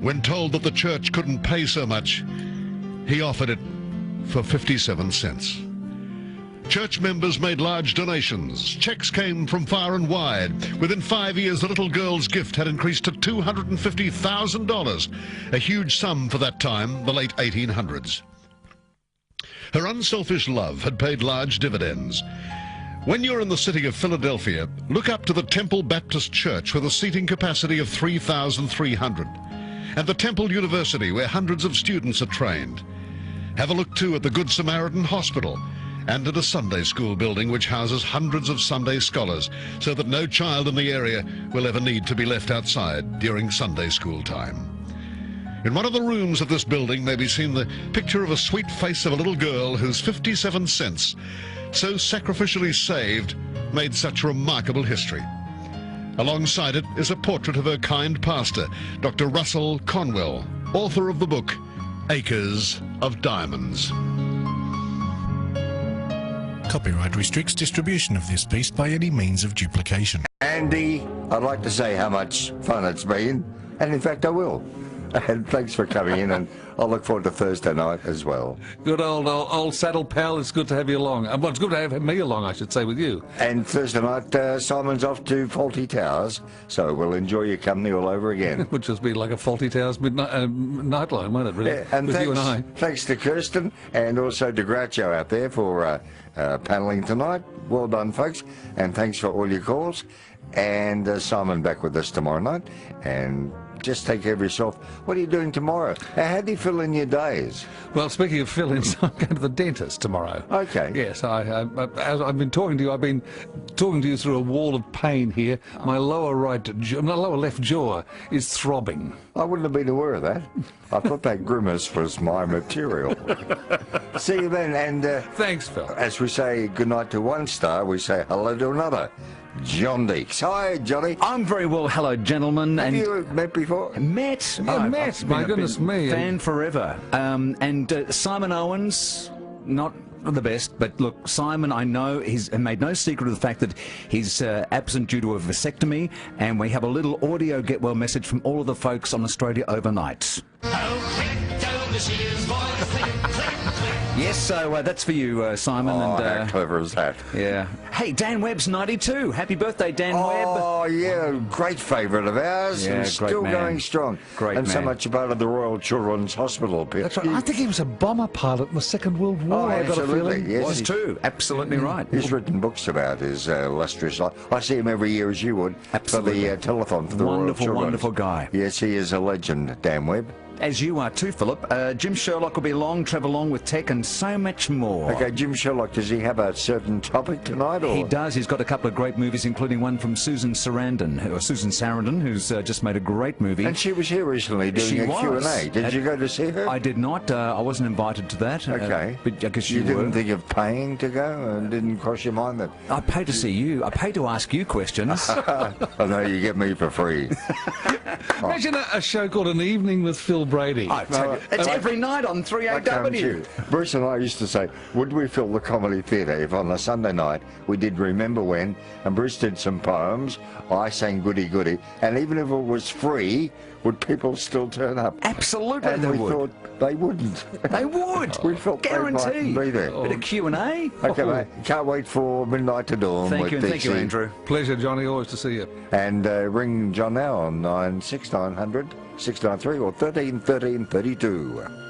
When told that the church couldn't pay so much, he offered it for 57 cents. Church members made large donations. Checks came from far and wide. Within 5 years, the little girl's gift had increased to $250,000, a huge sum for that time, the late 1800s. Her unselfish love had paid large dividends. When you're in the city of Philadelphia, look up to the Temple Baptist Church with a seating capacity of 3,300, and the Temple University, where hundreds of students are trained. Have a look, too, at the Good Samaritan Hospital, and at a Sunday school building which houses hundreds of Sunday scholars, so that no child in the area will ever need to be left outside during Sunday school time. In one of the rooms of this building may be seen the picture of a sweet face of a little girl whose 57 cents, so sacrificially saved, made such remarkable history. Alongside it is a portrait of her kind pastor, Dr. Russell Conwell, author of the book Acres of Diamonds. Copyright restricts distribution of this piece by any means of duplication. Andy, I'd like to say how much fun it's been, and in fact I will. And thanks for coming in, and I'll look forward to Thursday night as well. Good old saddle pal, it's good to have you along. Well, it's good to have me along, I should say, with you. And Thursday night, Simon's off to Faulty Towers, so we'll enjoy your company all over again. It would just be like a Faulty Towers midnight, Nightline, won't it, really? Yeah, and with thanks, you and I. Thanks to Kirsten, and also to Groucho out there for panelling tonight. Well done, folks, and thanks for all your calls. And Simon back with us tomorrow night, and just take care of yourself. What are you doing tomorrow? How do you fill in your days? Well, speaking of fill-ins, I'm going to the dentist tomorrow. Okay. Yes, as I've been talking to you, I've been talking to you through a wall of pain here. My lower left jaw is throbbing. I wouldn't have been aware of that. I thought that grimace was my material. See you then, and thanks, Phil. As we say goodnight to one star, we say hello to another. John Deeks. Hi, Johnny. I'm very well. Hello, gentlemen. Have you met before? Met. Yeah, met. My goodness me. Fan forever. And Simon Owens, not the best, but look, Simon, I know he's made no secret of the fact that he's absent due to a vasectomy, and we have a little audio get well message from all of the folks on Australia overnight. Yes, so that's for you, Simon. Oh, and how clever is that? Yeah. Hey, Dan Webb's 92. Happy birthday, Dan Webb. Oh, yeah, great favourite of ours. Yeah, and great still man. going strong. Great and so man. much a part of the Royal Children's Hospital. That's right. I think he was a bomber pilot in the Second World War. Oh, I got a absolutely. feeling. Yes, Was too. Absolutely right. He's written books about his illustrious life. I see him every year, as you would, Absolutely. for the telethon for the Royal Wonderful, Children's. wonderful guy. Yes, he is a legend, Dan Webb. As you are too, Philip. Jim Sherlock will be along, Trevor Long with tech, and so much more. Okay, Jim Sherlock, does he have a certain topic tonight? Or? He does. He's got a couple of great movies, including one from Susan Sarandon, who's just made a great movie. And she was here recently doing a Q&A. Did you go to see her? I did not. I wasn't invited to that. Okay. But I guess you were. didn't think of paying to go, and didn't cross your mind that? I pay to see you. I pay to ask you questions. I know you get me for free. Imagine a show called An Evening with Phil Brady. It's every night on 3AW. Bruce and I used to say, would we fill the Comedy Theatre if on a Sunday night we did Remember When, and Bruce did some poems, I sang Goody Goody, and even if it was free, would people still turn up? Absolutely, and they we would. thought they wouldn't. They would. We felt Guarantee. they might be there. Bit of Q&A. Okay, mate. Can't wait for Midnight to Dawn. Thank with you, and thank you, DC. Andrew. Pleasure, Johnny. Always to see you. And ring John now on 96900 693 or 13 13 32.